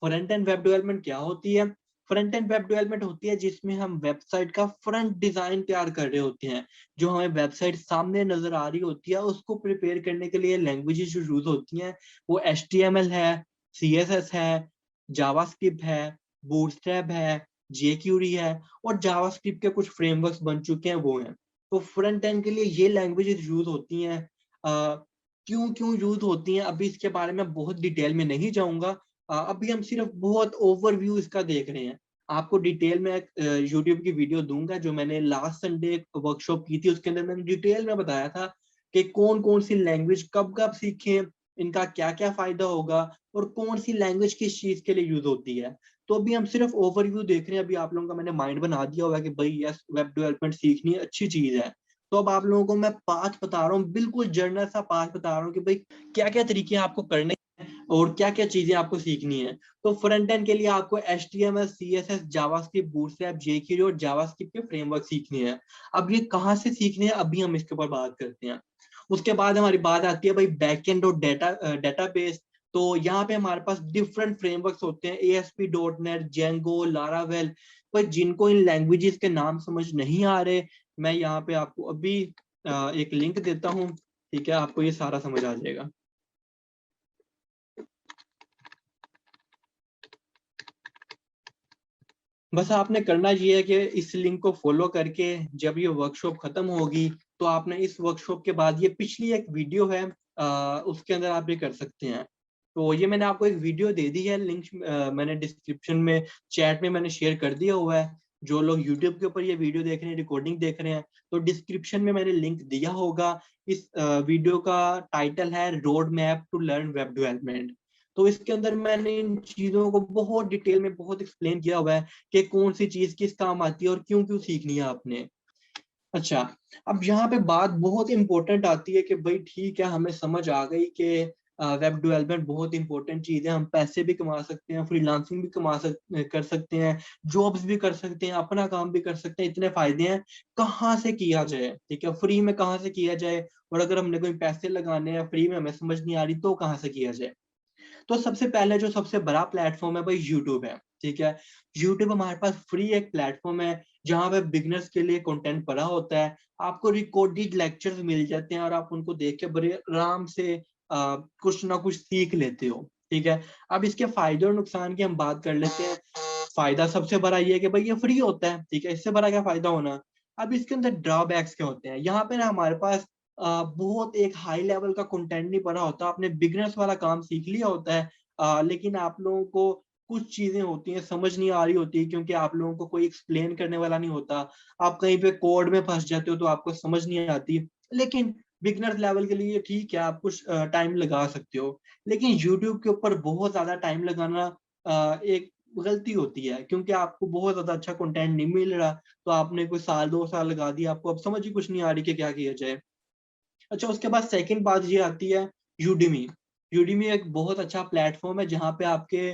Front end web development क्या होती है? फ्रंट एंड वेब डेवलपमेंट होती है जिसमें हम वेबसाइट का फ्रंट डिजाइन तैयार कर रहे होते हैं। जो हमें वेबसाइट सामने नजर आ रही होती है उसको प्रिपेयर करने के लिए लैंग्वेजेस जो यूज होती हैं वो HTML है, CSS है, जावास्क्रिप्ट है, बूटस्ट्रैप है, jQuery है, और जावास्क्रिप्ट के कुछ फ्रेमवर्क्स बन चुके हैं वो हैं। तो फ्रंट एंड के लिए ये लैंग्वेजेस यूज होती हैं। क्यों क्यों यूज होती हैं अभी इसके बारे में बहुत डिटेल में नहीं जाऊंगा। अभी हम सिर्फ बहुत ओवरव्यू इसका देख रहे हैं। आपको डिटेल में यूट्यूब की वीडियो दूंगा, जो मैंने लास्ट संडे वर्कशॉप की थी उसके अंदर मैंने डिटेल में बताया था कि कौन कौन सी लैंग्वेज कब कब सीखें, इनका क्या क्या फायदा होगा, और कौन सी लैंग्वेज किस चीज के लिए यूज होती है। तो अभी हम सिर्फ ओवरव्यू देख रहे हैं। अभी आप लोगों का मैंने माइंड बना दिया हुआ है कि भाई यस, वेब डेवलपमेंट सीखनी अच्छी चीज है। तो अब आप लोगों को मैं पाथ बता रहा हूँ, बिल्कुल जर्नल सा पाथ बता रहा हूँ कि भाई क्या क्या तरीके आपको करने और क्या क्या चीजें आपको सीखनी है। तो फ्रंट एंड के लिए आपको HTML, CSS, JavaScript, bootstrap, jQuery और जावास्क्रिप्ट के फ्रेमवर्क सीखने हैं। अब ये कहाँ से सीखने हैं अभी हम इसके ऊपर बात करते हैं। उसके बाद हमारी बात आती है भाई बैकएंड और डेटाबेस। तो यहाँ पे हमारे पास डिफरेंट फ्रेमवर्क्स होते हैं, ASP.NET, जेंगो, लारावेल। पर जिनको इन लैंग्वेजेस के नाम समझ नहीं आ रहे, मैं यहाँ पे आपको अभी एक लिंक देता हूँ, ठीक है, आपको ये सारा समझ आ जाएगा। बस आपने करना ये है कि इस लिंक को फॉलो करके जब ये वर्कशॉप खत्म होगी तो आपने इस वर्कशॉप के बाद ये पिछली एक वीडियो है उसके अंदर आप ये कर सकते हैं। तो ये मैंने आपको एक वीडियो दे दी है, लिंक मैंने डिस्क्रिप्शन में चैट में मैंने शेयर कर दिया हुआ है। जो लोग यूट्यूब के ऊपर ये वीडियो देख रहे हैं, रिकॉर्डिंग देख रहे हैं, तो डिस्क्रिप्शन में मैंने लिंक दिया होगा। इस वीडियो का टाइटल है road map to learn web development. तो इसके अंदर मैंने इन चीजों को बहुत डिटेल में बहुत एक्सप्लेन किया हुआ है कि कौन सी चीज किस काम आती है और क्यों क्यों सीखनी है आपने। अच्छा, अब यहाँ पे बात बहुत इंपॉर्टेंट आती है कि भाई ठीक है, हमें समझ आ गई कि वेब डेवलपमेंट बहुत इंपॉर्टेंट चीज है, हम पैसे भी कमा सकते हैं, फ्रीलांसिंग भी कर सकते हैं, जॉब्स भी कर सकते हैं, अपना काम भी कर सकते हैं, इतने फायदे हैं। कहाँ से किया जाए, ठीक है, फ्री में कहाँ से किया जाए, और अगर हमने कोई पैसे लगाने हैं फ्री में हमें समझ नहीं आ रही तो कहाँ से किया जाए। तो सबसे पहले जो सबसे बड़ा प्लेटफॉर्म है भाई यूट्यूब है, ठीक है। यूट्यूब हमारे पास फ्री एक प्लेटफॉर्म है जहाँ पे बिगनर्स के लिए कंटेंट पड़ा होता है। आपको रिकॉर्डेड लेक्चर्स मिल जाते हैं और आप उनको देख के बड़े आराम से कुछ ना कुछ सीख लेते हो, ठीक है। अब इसके फायदे और नुकसान की हम बात कर लेते हैं। फायदा सबसे बड़ा ये है कि भाई ये फ्री होता है, ठीक है, इससे बड़ा क्या फायदा होना। अब इसके अंदर ड्रॉबैक्स क्या होते हैं, यहाँ पे ना हमारे पास बहुत एक हाई लेवल का कंटेंट नहीं पड़ा होता, आपने बिगनर्स वाला काम सीख लिया होता है। लेकिन आप लोगों को कुछ चीजें होती हैं समझ नहीं आ रही होती क्योंकि आप लोगों को कोई एक्सप्लेन करने वाला नहीं होता। आप कहीं पे कोड में फंस जाते हो तो आपको समझ नहीं आती। लेकिन बिगनर लेवल के लिए ठीक है, आप कुछ टाइम लगा सकते हो। लेकिन यूट्यूब के ऊपर बहुत ज्यादा टाइम लगाना एक गलती होती है, क्योंकि आपको बहुत ज्यादा अच्छा कंटेंट नहीं मिल रहा। तो आपने कोई साल 2 साल लगा दिया, आपको अब समझ ही कुछ नहीं आ रही कि क्या किया जाए। अच्छा, उसके बाद सेकंड बात ये आती है यूडीमी। यूडीमी एक बहुत अच्छा प्लेटफॉर्म है जहाँ पे आपके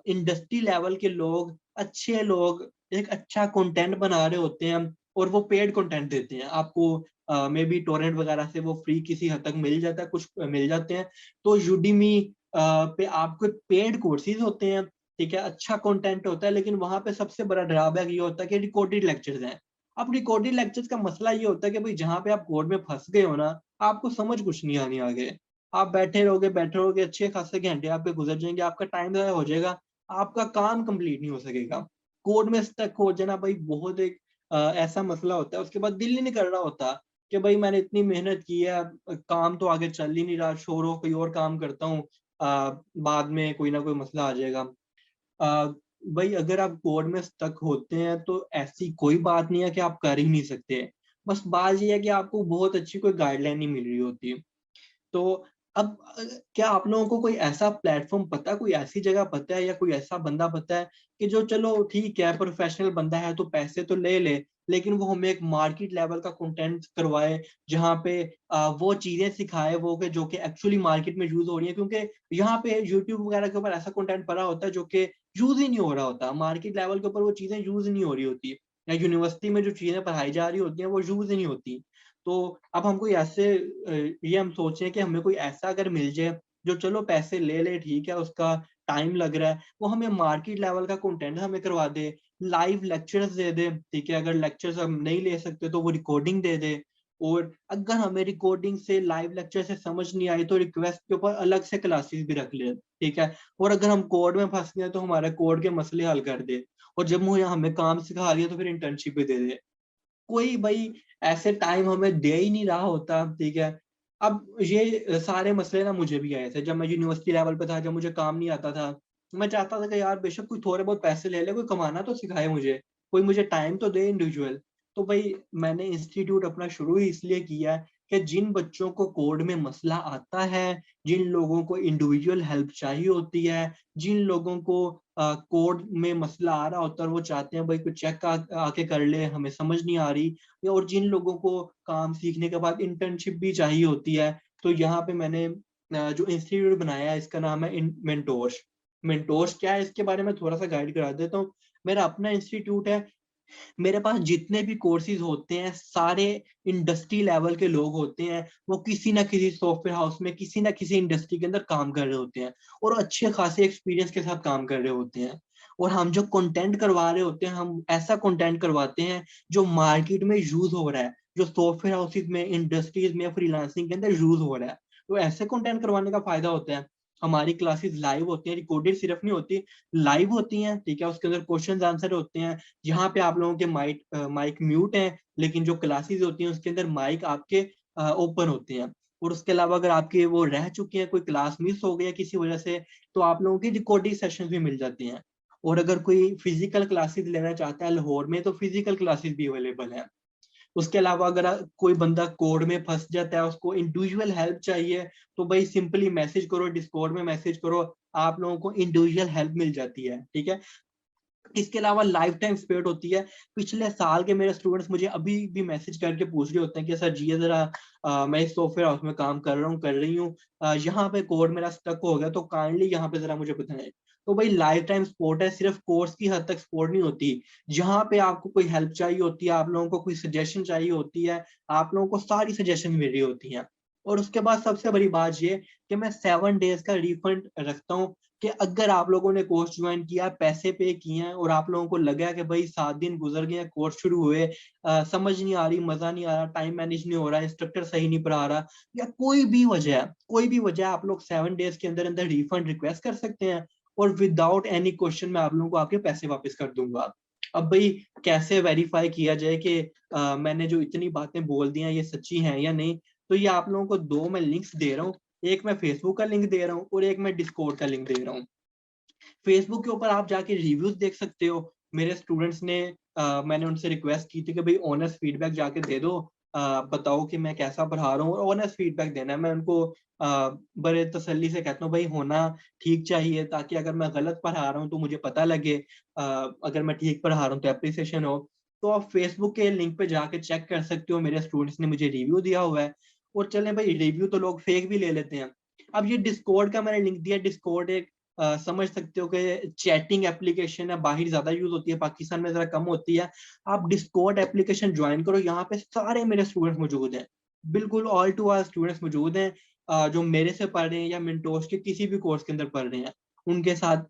इंडस्ट्री लेवल के लोग, अच्छे लोग एक अच्छा कंटेंट बना रहे होते हैं और वो पेड कंटेंट देते हैं आपको। मे बी टोरेंट वगैरह से वो फ्री किसी हद तक मिल जाता है, कुछ मिल जाते हैं। तो यूडीमी पे आपको पेड कोर्सेज होते हैं, ठीक है, अच्छा कंटेंट होता है। लेकिन वहां पे सबसे बड़ा ड्रॉबैक ये होता है कि रिकॉर्डेड लेक्चर्स हैं। अब रिकॉर्डेड लेक्चर्स का मसला ये होता है कि भाई जहाँ पे आप कोड में फंस गए हो ना, आपको समझ कुछ नहीं आनी आगे। आप बैठे रहोगे, अच्छे खासे घंटे आपके गुजर जाएंगे, आपका टाइम ज़ाया हो जाएगा, आपका काम कंप्लीट नहीं हो सकेगा। कोड में स्टक हो जाना भाई बहुत एक ऐसा मसला होता है, उसके बाद दिल ही नहीं कर रहा होता कि भाई मैंने इतनी मेहनत की है, काम तो आगे चल ही नहीं रहा, छोड़ो कोई और काम करता हूँ, बाद में कोई ना कोई मसला आ जाएगा। अ, भाई अगर आप कोड में स्टक होते हैं तो ऐसी कोई बात नहीं है कि आप कर ही नहीं सकते। बस बात ये है कि आपको बहुत अच्छी कोई गाइडलाइन नहीं मिल रही होती। तो अब क्या आप लोगों को कोई ऐसा प्लेटफ़ॉर्म पता है, कोई ऐसी जगह पता है या कोई ऐसा बंदा पता है कि जो चलो ठीक है प्रोफ़ेशनल बंदा है तो पैसे तो ले ले, लेकिन वो हमें एक मार्केट लेवल का कंटेंट करवाए, जहाँ पे वो चीज़ें सिखाए वो कि जो कि एक्चुअली मार्केट में यूज़ हो रही है, क्योंकि यहाँ पे यूट्यूब वगैरह के ऊपर ऐसा कंटेंट पड़ा होता है जो कि यूज़ ही नहीं हो रहा होता। मार्केट लेवल के ऊपर वो चीज़ें यूज़ नहीं हो रही होती, या यूनिवर्सिटी में जो चीज़ें पढ़ाई जा रही होती हैं वो यूज़ ही नहीं होती। तो अब हम कोई ऐसे ये हम सोचे कि हमें कोई ऐसा अगर मिल जाए जो चलो पैसे ले ले ठीक है, उसका टाइम लग रहा है, वो हमें मार्केट लेवल का कंटेंट हमें करवा दे, लाइव लेक्चर्स दे दे, ठीक है, अगर लेक्चर्स हम नहीं ले सकते तो वो रिकॉर्डिंग दे दे, और अगर हमें रिकॉर्डिंग से लाइव लेक्चर से समझ नहीं आई तो रिक्वेस्ट के ऊपर अलग से क्लासेस भी रख ले, ठीक है, और अगर हम कोड में फंस गए तो हमारे कोड के मसले हल कर दे, और जब वो हमें काम सिखा रही है तो फिर इंटर्नशिप भी दे दे। कोई भाई ऐसे टाइम हमें दे ही नहीं रहा होता, ठीक है। अब ये सारे मसले ना मुझे भी आए थे जब मैं यूनिवर्सिटी लेवल पे था, जब मुझे काम नहीं आता था। मैं चाहता था कि यार बेशक कोई थोड़े बहुत पैसे ले ले, कोई कमाना तो सिखाए मुझे, कोई मुझे टाइम तो दे इंडिविजुअल। तो भाई मैंने इंस्टीट्यूट अपना शुरू ही इसलिए किया कि जिन बच्चों को कोड में मसला आता है, जिन लोगों को इंडिविजुअल हेल्प चाहिए होती है, जिन लोगों को कोड में मसला आ रहा होता है और वो चाहते हैं भाई कुछ चेक आके कर ले, हमें समझ नहीं आ रही, या और जिन लोगों को काम सीखने के बाद इंटर्नशिप भी चाहिए होती है, तो यहाँ पे मैंने जो इंस्टीट्यूट बनाया है इसका नाम है मेंटोर्स। मेंटोर्स क्या है इसके बारे में थोड़ा सा गाइड करा देता हूँ। मेरा अपना इंस्टीट्यूट है, मेरे पास जितने भी कोर्सेज होते हैं सारे इंडस्ट्री लेवल के लोग होते हैं, वो किसी ना किसी सॉफ्टवेयर हाउस में किसी ना किसी इंडस्ट्री के अंदर काम कर रहे होते हैं, और अच्छे खासे एक्सपीरियंस के साथ काम कर रहे होते हैं। और हम जो कंटेंट करवा रहे होते हैं, हम ऐसा कंटेंट करवाते हैं जो मार्केट में यूज हो रहा है, जो सॉफ्टवेयर हाउसेज में, इंडस्ट्रीज में, फ्रीलांसिंग के अंदर यूज हो रहा है। तो ऐसे कंटेंट करवाने का फायदा होता है। हमारी क्लासेस लाइव होती हैं, रिकॉर्डेड सिर्फ नहीं होती, लाइव होती हैं, ठीक है, उसके अंदर क्वेश्चन आंसर होते हैं, जहाँ पे आप लोगों के माइक म्यूट हैं, लेकिन जो क्लासेस होती हैं उसके अंदर माइक आपके ओपन होते हैं। और उसके अलावा अगर आपके वो रह चुके हैं, कोई क्लास मिस हो गया किसी वजह से, तो आप लोगों की रिकॉर्डिंग सेशंस भी मिल जाती हैं। और अगर कोई फिजिकल क्लासेस लेना चाहता है लाहौर में, तो फिजिकल क्लासेस भी अवेलेबल है। उसके अलावा अगर कोई बंदा कोड में फंस जाता है, उसको इंडिविजुअल हेल्प चाहिए, तो भाई सिंपली मैसेज करो, डिस्कॉर्ड में मैसेज करो, आप लोगों को इंडिविजुअल हेल्प मिल जाती है, ठीक है। इसके अलावा लाइफ टाइम सपोर्ट होती है। पिछले साल के मेरे स्टूडेंट्स मुझे अभी भी मैसेज करके पूछ रहे होते हैं कि सर जी ये जरा मैं इस सॉफ्टवेयर हाउस में काम कर रहा हूँ, कर रही हूँ, यहाँ पे कोड मेरा स्टक हो गया, तो काइंडली यहाँ पे जरा मुझे बताएं। तो भाई लाइफ टाइम सपोर्ट है, सिर्फ कोर्स की हद तक सपोर्ट नहीं होती। जहाँ पे आपको कोई हेल्प चाहिए होती है, आप लोगों को कोई सजेशन चाहिए होती है, आप लोगों को सारी सजेशन मिल रही होती है। और उसके बाद सबसे बड़ी बात ये कि मैं 7 डेज का रिफंड रखता हूँ, कि अगर आप लोगों ने कोर्स ज्वाइन किया, पैसे पे किए हैं, और आप लोगों को लगा कि भाई 7 दिन गुजर गए, कोर्स शुरू हुए, समझ नहीं आ रही, मजा नहीं आ रहा, टाइम मैनेज नहीं हो रहा, इंस्ट्रक्टर सही नहीं पढ़ा रहा, या कोई भी वजह, आप लोग 7 डेज के अंदर अंदर रिफंड रिक्वेस्ट कर सकते हैं, और विदाउट एनी क्वेश्चन मैं आप लोगों को आपके पैसे वापस कर दूंगा। अब भाई कैसे वेरीफाई किया जाए कि मैंने जो इतनी बातें बोल दी हैं ये सच्ची हैं या नहीं? तो ये आप लोगों को दो मैं लिंक्स दे रहा हूँ, एक मैं फेसबुक का लिंक दे रहा हूँ और एक मैं डिस्कॉर्ड का लिंक दे रहा हूँ। फेसबुक के ऊपर आप जाके रिव्यूज देख सकते हो। मेरे स्टूडेंट्स ने मैंने उनसे रिक्वेस्ट की थी कि भाई ऑनेस्ट फीडबैक जाके दे दो, बताओ कि मैं कैसा पढ़ा रहा हूँ, और ऑनेस्ट फीडबैक देना है। मैं उनको बड़े तसल्ली से कहता हूँ भाई होना ठीक चाहिए, ताकि अगर मैं गलत पढ़ा रहा हूँ तो मुझे पता लगे, अगर मैं ठीक पढ़ा रहा हूँ तो अप्रिसिएशन हो। तो आप फेसबुक के लिंक पे जाके चेक कर सकते हो, मेरे स्टूडेंट्स ने मुझे रिव्यू दिया हुआ है। और चलें भाई, रिव्यू तो लोग फेक भी ले लेते हैं। अब ये डिस्कॉर्ड का मैंने लिंक दिया, डिस्कॉर्ड एक समझ सकते हो कि चैटिंग एप्लीकेशन है, बाहर ज्यादा यूज होती है, पाकिस्तान में जरा कम होती है। आप डिस्कॉर्ड एप्लीकेशन ज्वाइन करो, यहाँ पे सारे मेरे स्टूडेंट्स मौजूद हैं, बिल्कुल ऑल टू ऑल स्टूडेंट्स मौजूद हैं, जो मेरे से पढ़ रहे हैं या मेंटोर्स के किसी भी कोर्स के अंदर पढ़ रहे हैं। उनके साथ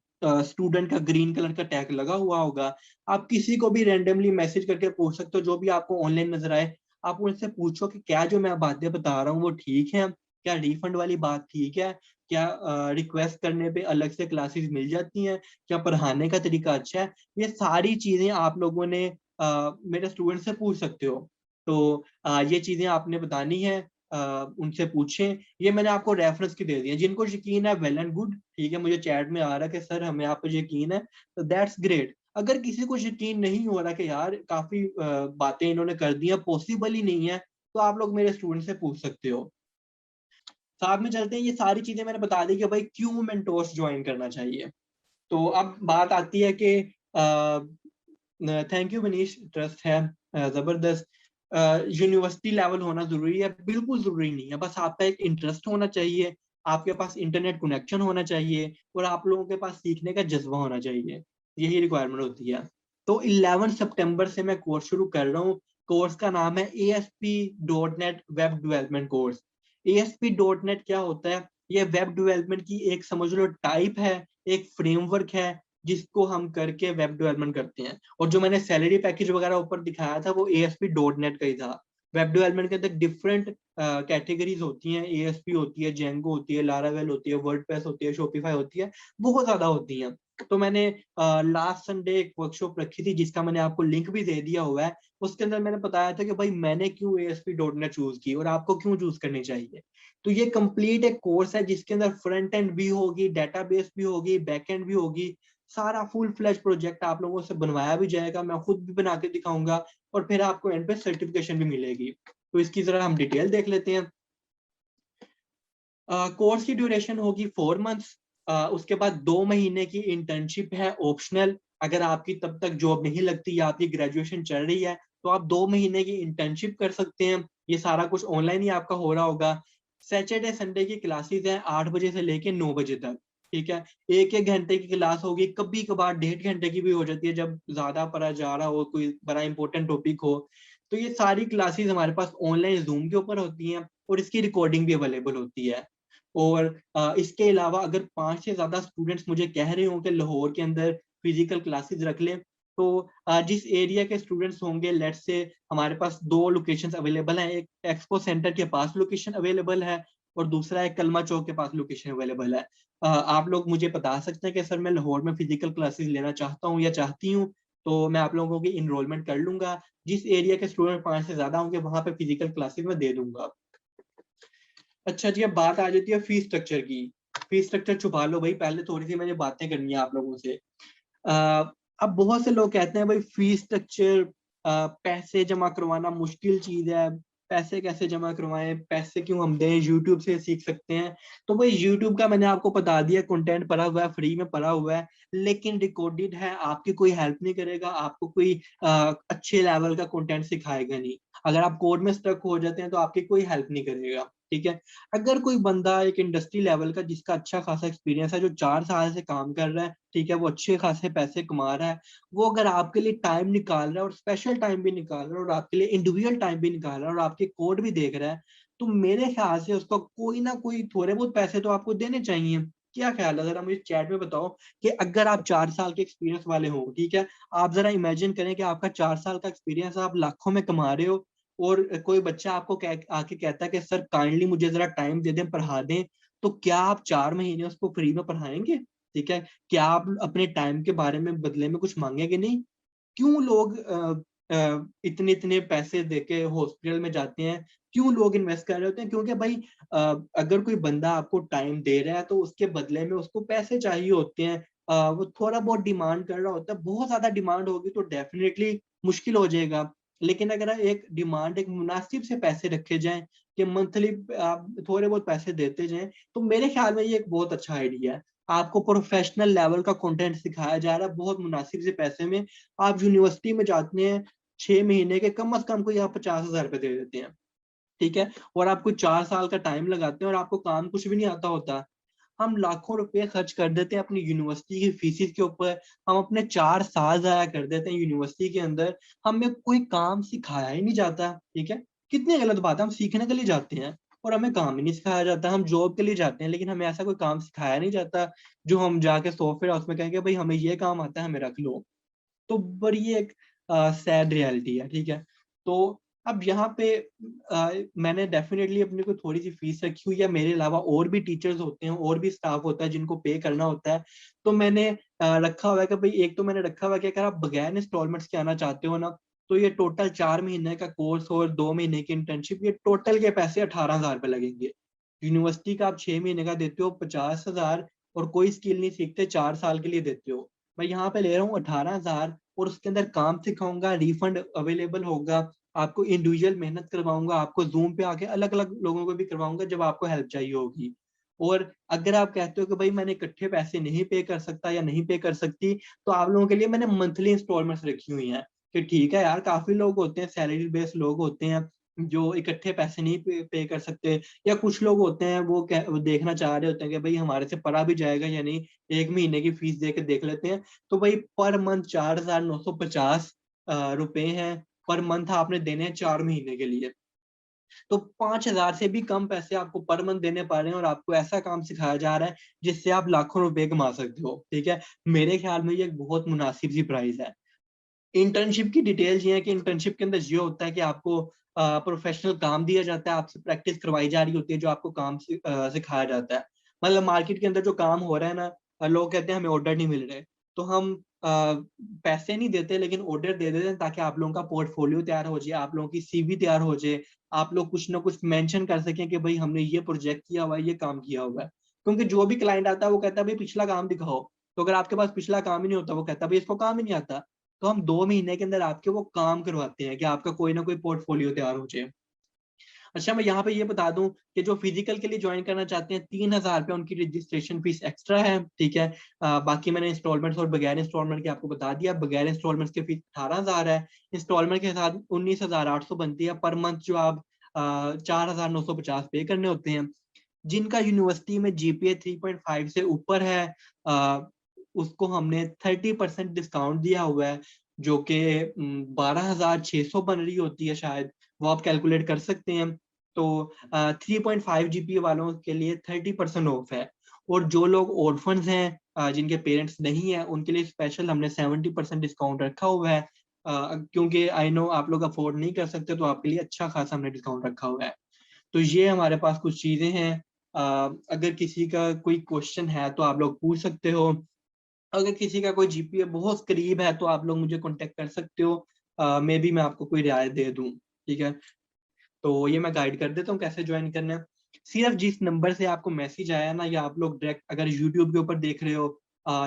स्टूडेंट का ग्रीन कलर का टैग लगा हुआ होगा। आप किसी को भी रेंडमली मैसेज करके पूछ सकते हो, जो भी आपको ऑनलाइन नजर आए, आप उनसे पूछो कि क्या जो मैं बातें बता रहा हूँ वो ठीक है, क्या रिफंड वाली बात ठीक है? क्या रिक्वेस्ट करने पे अलग से क्लासेस मिल जाती हैं? क्या पढ़ाने का तरीका अच्छा है? ये सारी चीजें आप लोगों ने मेरे स्टूडेंट से पूछ सकते हो। तो ये चीजें आपने बतानी है, उनसे पूछें। ये मैंने आपको रेफरेंस की दे दी है, जिनको यकीन है वेल एंड गुड, ठीक है। मुझे चैट में आ रहा है कि सर हमें आप पे यकीन है, तो दैट्स ग्रेट। अगर किसी को यकीन नहीं हो रहा कि यार काफी बातें इन्होंने कर दी हैं, पॉसिबल ही नहीं है, तो आप लोग मेरे स्टूडेंट से पूछ सकते हो। साथ में चलते हैं, ये सारी चीजें मैंने बता दी कि भाई क्यों मेंटोर्स ज्वाइन करना चाहिए। तो अब बात आती है कि थैंक यू मनीष, ट्रस्ट है जबरदस्त। यूनिवर्सिटी लेवल होना जरूरी है? बिल्कुल जरूरी नहीं है, बस आपका एक इंटरेस्ट होना चाहिए, आपके पास इंटरनेट कनेक्शन होना चाहिए, और आप लोगों के पास सीखने का जज्बा होना चाहिए। यही रिक्वायरमेंट होती है। तो 11 सितंबर से मैं कोर्स शुरू कर रहा हूँ। कोर्स का नाम है ASP.NET web development course. ASP.NET क्या होता है? ये वेब डेवलपमेंट की एक समझ लो टाइप है, एक फ्रेमवर्क है, जिसको हम करके वेब डेवलपमेंट करते हैं। और जो मैंने सैलरी पैकेज वगैरह ऊपर दिखाया था वो ASP.NET का ही था। वेब डेवलपमेंट के अंदर डिफरेंट कैटेगरीज होती हैं, ASP होती है, जेंगो होती है, लारावेल होती है, वर्डप्रेस होती है, शॉपिफाई होती है, बहुत ज्यादा होती हैं। तो मैंने लास्ट संडे एक वर्कशॉप रखी थी, जिसका मैंने आपको लिंक भी दे दिया हुआ है। उसके अंदर मैंने बताया था कि भाई मैंने क्यों ASP.NET चूज की और आपको क्यों चूज करनी चाहिए। तो ये कंप्लीट एक कोर्स है जिसके अंदर फ्रंट एंड भी होगी, डेटाबेस भी होगी, बैक एंड भी होगी। सारा फुल फ्लैश प्रोजेक्ट आप लोगों से बनवाया भी जाएगा, मैं खुद भी बना के दिखाऊंगा, और फिर आपको एंड पे सर्टिफिकेशन भी मिलेगी। तो इसकी जरा हम डिटेल देख लेते हैं। कोर्स की ड्यूरेशन होगी 4 मंथ्स। उसके बाद 2 महीने की इंटर्नशिप है ऑप्शनल। अगर आपकी तब तक जॉब नहीं लगती या आपकी ग्रेजुएशन चल रही है, तो आप 2 महीने की इंटर्नशिप कर सकते हैं। ये सारा कुछ ऑनलाइन ही आपका हो रहा होगा। सैटरडे संडे की क्लासेस हैं 8 बजे से लेके 9 बजे तक, ठीक है। एक एक घंटे की क्लास होगी, कभी कभार 1.5 घंटे की भी हो जाती है, जब ज्यादा पढ़ा जा रहा हो, कोई बड़ा इंपॉर्टेंट टॉपिक हो। तो ये सारी क्लासेस हमारे पास ऑनलाइन जूम के ऊपर होती हैं, और इसकी रिकॉर्डिंग भी अवेलेबल होती है। और इसके अलावा अगर 5 से ज्यादा स्टूडेंट्स मुझे कह रहे हो कि लाहौर के अंदर फिजिकल क्लासेस रख लें, तो जिस एरिया के स्टूडेंट्स होंगे, लेट से हमारे पास 2 लोकेशंस अवेलेबल हैं। एक एक्सपो सेंटर के पास लोकेशन अवेलेबल है, और दूसरा एक कलमा चौक के पास लोकेशन अवेलेबल है। आप लोग मुझे बता सकते हैं कि सर मैं लाहौर में फिजिकल क्लासेस लेना चाहता हूँ या चाहती हूँ, तो मैं आप लोगों की इनरोलमेंट कर लूंगा। जिस एरिया के स्टूडेंट 5 से ज्यादा होंगे वहां पे फिजिकल क्लासेस में दे दूंगा। अच्छा जी, अब बात आ जाती है फीस स्ट्रक्चर की। फीस स्ट्रक्चर छुपा लो भाई, पहले थोड़ी सी मैंने बातें करनी है आप लोगों से। अ, अब बहुत से लोग कहते हैं भाई फीस स्ट्रक्चर, पैसे जमा करवाना मुश्किल चीज है, पैसे कैसे जमा करवाएं, पैसे क्यों हम दें, यूट्यूब से सीख सकते हैं। तो भाई यूट्यूब का मैंने आपको बता दिया, कंटेंट पड़ा हुआ है, फ्री में पड़ा हुआ है, लेकिन रिकॉर्डेड है, आपकी कोई हेल्प नहीं करेगा, आपको कोई अच्छे लेवल का कंटेंट सिखाएगा नहीं। अगर आप कोड में स्टक हो जाते हैं तो आपकी कोई हेल्प नहीं करेगा, ठीक है। अगर कोई बंदा एक इंडस्ट्री लेवल का, जिसका अच्छा खासा एक्सपीरियंस है, जो 4 साल से काम कर रहा है, ठीक है, वो अच्छे खासे पैसे कमा रहा है, वो अगर आपके लिए टाइम निकाल रहा है, और स्पेशल टाइम भी निकाल रहा है, और आपके लिए इंडिविजुअल टाइम भी निकाल रहा है, और आपके कोड भी देख रहा है, तो मेरे ख्याल से उसको कोई ना कोई थोड़े बहुत पैसे तो आपको देने चाहिए। क्या ख्याल है, जरा मुझे चैट में बताओ कि अगर आप 4 साल के एक्सपीरियंस वाले हो, ठीक है, आप जरा इमेजिन करें कि आपका 4 साल का एक्सपीरियंस, आप लाखों में कमा रहे हो, और कोई बच्चा आपको आके कहता है कि सर काइंडली मुझे जरा टाइम दे दें, पढ़ा दें, तो क्या आप 4 महीने उसको फ्री में पढ़ाएंगे? ठीक है। क्या आप अपने टाइम के बारे में बदले में कुछ मांगेंगे? नहीं। क्यों लोग इतने इतने पैसे देके हॉस्पिटल में जाते हैं? क्यों लोग इन्वेस्ट कर रहे होते हैं? क्योंकि भाई अगर कोई बंदा आपको टाइम दे रहा है, तो उसके बदले में उसको पैसे चाहिए होते हैं। वो थोड़ा बहुत डिमांड कर रहा होता है, बहुत ज्यादा डिमांड होगी तो डेफिनेटली मुश्किल हो जाएगा। लेकिन अगर एक डिमांड, एक मुनासिब से पैसे रखे जाएं, कि मंथली आप थोड़े बहुत पैसे देते जाएं, तो मेरे ख्याल में ये एक बहुत अच्छा आइडिया है। आपको प्रोफेशनल लेवल का कंटेंट सिखाया जा रहा है बहुत मुनासिब से पैसे में। आप यूनिवर्सिटी में जाते हैं, 6 महीने के कम से कम को आप 50,000 रुपए दे देते हैं, ठीक है, और आपको 4 साल का टाइम लगाते हैं, और आपको काम कुछ भी नहीं आता होता। हम लाखों रुपए खर्च कर देते हैं अपनी यूनिवर्सिटी की फीसिस के ऊपर। हम अपने 4 साल जाया कर देते हैं यूनिवर्सिटी के अंदर, हमें कोई काम सिखाया ही नहीं जाता, ठीक है। कितनी गलत बात है, हम सीखने के लिए जाते हैं और हमें काम ही नहीं सिखाया जाता। हम जॉब के लिए जाते हैं, लेकिन हमें ऐसा कोई काम सिखाया नहीं जाता जो हम जाके सॉफ्टवेयर हाउस में कहेंगे भाई हमें ये काम आता है, हमें रख लो। तो बड़ी एक सैड रियलिटी है, ठीक है। तो अब यहाँ पे मैंने डेफिनेटली अपनी को थोड़ी सी फीस रखी हुई है, मेरे अलावा और भी टीचर्स होते हैं, और भी स्टाफ होता है जिनको पे करना होता है। तो मैंने रखा हुआ है कि भाई, एक तो मैंने रखा हुआ है कि अगर आप बगैर इंस्टॉलमेंट्स के आना चाहते हो ना, तो ये टोटल 4 महीने का कोर्स और 2 महीने की इंटर्नशिप, ये टोटल के पैसे 18,000 रुपये लगेंगे। यूनिवर्सिटी का आप 6 महीने का देते हो 50,000, और कोई स्किल नहीं सीखते 4 साल के लिए देते हो। मैं यहाँ पे ले रहा हूँ 18,000, और उसके अंदर काम सिखाऊंगा, रिफंड अवेलेबल होगा, आपको इंडिविजुअल मेहनत करवाऊंगा, आपको जूम पे आके अलग अलग लोगों को भी करवाऊंगा जब आपको हेल्प चाहिए होगी। और अगर आप कहते हो कि भाई मैंने इकट्ठे पैसे नहीं पे कर सकता या नहीं पे कर सकती, तो आप लोगों के लिए मैंने मंथली इंस्टॉलमेंट्स रखी हुई हैं कि ठीक है यार, काफी लोग होते हैं, सैलरी बेस्ड लोग होते हैं जो इकट्ठे पैसे नहीं पे कर सकते, या कुछ लोग होते हैं वो देखना चाह रहे होते हैं कि भाई हमारे से पढ़ा भी जाएगा या नहीं, 1 महीने की फीस दे के देख लेते हैं। तो भाई पर मंथ 4,950 रुपए हैं, पर मंथ आपने देने हैं 4 महीने के लिए। तो 5,000 से भी कम पैसे आपको पर मंथ देने पड़ रहे हैं, और आपको ऐसा काम सिखाया जा रहा है जिससे आप लाखों रुपए कमा सकते हो। ठीक है, मेरे ख्याल में ये एक बहुत मुनासिब सी प्राइस है। इंटर्नशिप की डिटेल्स ये है कि इंटर्नशिप के अंदर ये होता है कि आपको प्रोफेशनल काम दिया जाता है, आपसे प्रैक्टिस करवाई जा रही होती है, जो आपको काम सिखाया जाता है। मतलब मार्केट के अंदर जो काम हो रहा है ना, लोग कहते हैं हमें ऑर्डर नहीं मिल रहे, तो हम पैसे नहीं देते लेकिन ऑर्डर दे देते हैं, ताकि आप लोगों का पोर्टफोलियो तैयार हो जाए, आप लोगों की सीवी तैयार हो जाए, आप लोग कुछ ना कुछ मेंशन कर सकें कि भाई हमने ये प्रोजेक्ट किया हुआ है, ये काम किया हुआ है। क्योंकि जो भी क्लाइंट आता है वो कहता है भाई पिछला काम दिखाओ, तो अगर आपके पास पिछला काम ही नहीं होता, वो कहता है भाई इसको काम ही नहीं आता। तो हम 2 महीने के अंदर आपके वो काम करवाते हैं कि आपका कोई ना कोई पोर्टफोलियो तैयार हो जाए। अच्छा, मैं यहाँ पे ये बता दूं कि जो फिजिकल के लिए ज्वाइन करना चाहते हैं, 3,000 रुपये उनकी रजिस्ट्रेशन फीस एक्स्ट्रा है। ठीक है, बाकी मैंने इंस्टॉलमेंट्स और बगैर इंस्टॉलमेंट के आपको बता दिया। बगैर इंस्टॉलमेंट्स की फीस 18,000 है, इंस्टॉलमेंट के साथ 19,800 बनती है पर मंथ, जो आप 4,950 पे करने होते हैं। जिनका यूनिवर्सिटी में जीपीए 3.5 से ऊपर है, आ, उसको हमने 30% डिस्काउंट दिया हुआ है, जो कि 12,600 बन रही होती है शायद, वो आप कैलकुलेट कर सकते हैं। तो 3.5 जीपीए वालों के लिए 30% ऑफ है। और जो लोग ऑर्फन्स हैं, जिनके पेरेंट्स नहीं है, उनके लिए स्पेशल हमने 70% डिस्काउंट रखा हुआ है। क्योंकि आई नो आप लोग अफोर्ड नहीं कर सकते, तो आपके लिए अच्छा खासा हमने डिस्काउंट रखा हुआ है। तो ये हमारे पास कुछ चीजें हैं। अगर किसी का कोई क्वेश्चन है तो आप लोग पूछ सकते हो। अगर किसी का कोई जीपीए बहुत करीब है तो आप लोग मुझे कांटेक्ट कर सकते हो, मे बी मैं आपको कोई रियायत दे दूं। ठीक है, तो ये मैं गाइड कर देता हूँ कैसे ज्वाइन करना है। सिर्फ जिस नंबर से आपको मैसेज आया ना, या आप लोग डायरेक्ट अगर यूट्यूब के ऊपर देख रहे हो,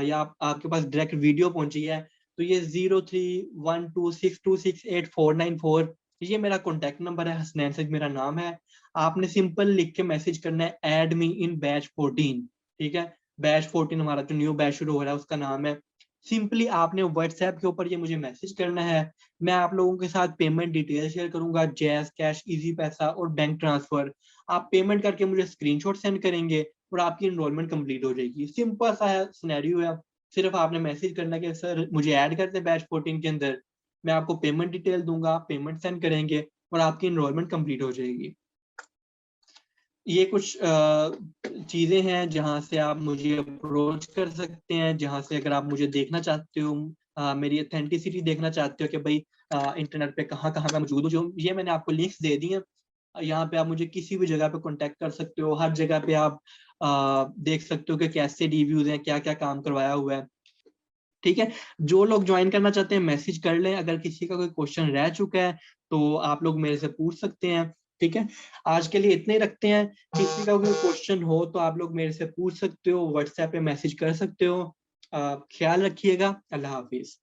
या आपके पास डायरेक्ट वीडियो पहुंची है, तो ये 03126268 494, ये मेरा कॉन्टेक्ट नंबर है, हसनैन सईद मेरा नाम है। आपने सिंपल लिख के मैसेज करना है, ऐड मी इन बैच 14। ठीक है, बैच 14 हमारा जो न्यू बैच शुरू हो रहा है उसका नाम है। सिंपली आपने व्हाट्सएप के ऊपर ये मुझे मैसेज करना है। मैं आप लोगों के साथ पेमेंट डिटेल शेयर करूंगा, जैस, कैश, इजी पैसा और बैंक ट्रांसफर। आप पेमेंट करके मुझे स्क्रीनशॉट सेंड करेंगे और आपकी एनरोलमेंट कंप्लीट हो जाएगी। सिंपल सा है सिनेरियो है। सिर्फ आपने मैसेज करना कि सर मुझे ऐड करते हैं बैच 14 के अंदर, मैं आपको पेमेंट डिटेल दूंगा, आप पेमेंट सेंड करेंगे और आपकी एनरोलमेंट कंप्लीट हो जाएगी। ये कुछ चीजें हैं जहां से आप मुझे अप्रोच कर सकते हैं, जहां से अगर आप मुझे देखना चाहते हो, मेरी ऑथेंटिसिटी देखना चाहते हो कि भाई इंटरनेट पे कहाँ कहाँ मैं मौजूद हूँ, जो ये मैंने आपको लिंक्स दे दी हैं। यहाँ पे आप मुझे किसी भी जगह पे कांटेक्ट कर सकते हो, हर जगह पे आप देख सकते हो कि कैसे रिव्यूज हैं, क्या क्या काम करवाया हुआ है। ठीक है, जो लोग ज्वाइन करना चाहते हैं मैसेज कर लें, अगर किसी का कोई क्वेश्चन रह चुका है तो आप लोग मेरे से पूछ सकते हैं। ठीक है, आज के लिए इतने ही रखते हैं। किसी का कोई क्वेश्चन हो तो आप लोग मेरे से पूछ सकते हो, व्हाट्सएप पे मैसेज कर सकते हो। ख्याल रखिएगा, अल्लाह हाफिज।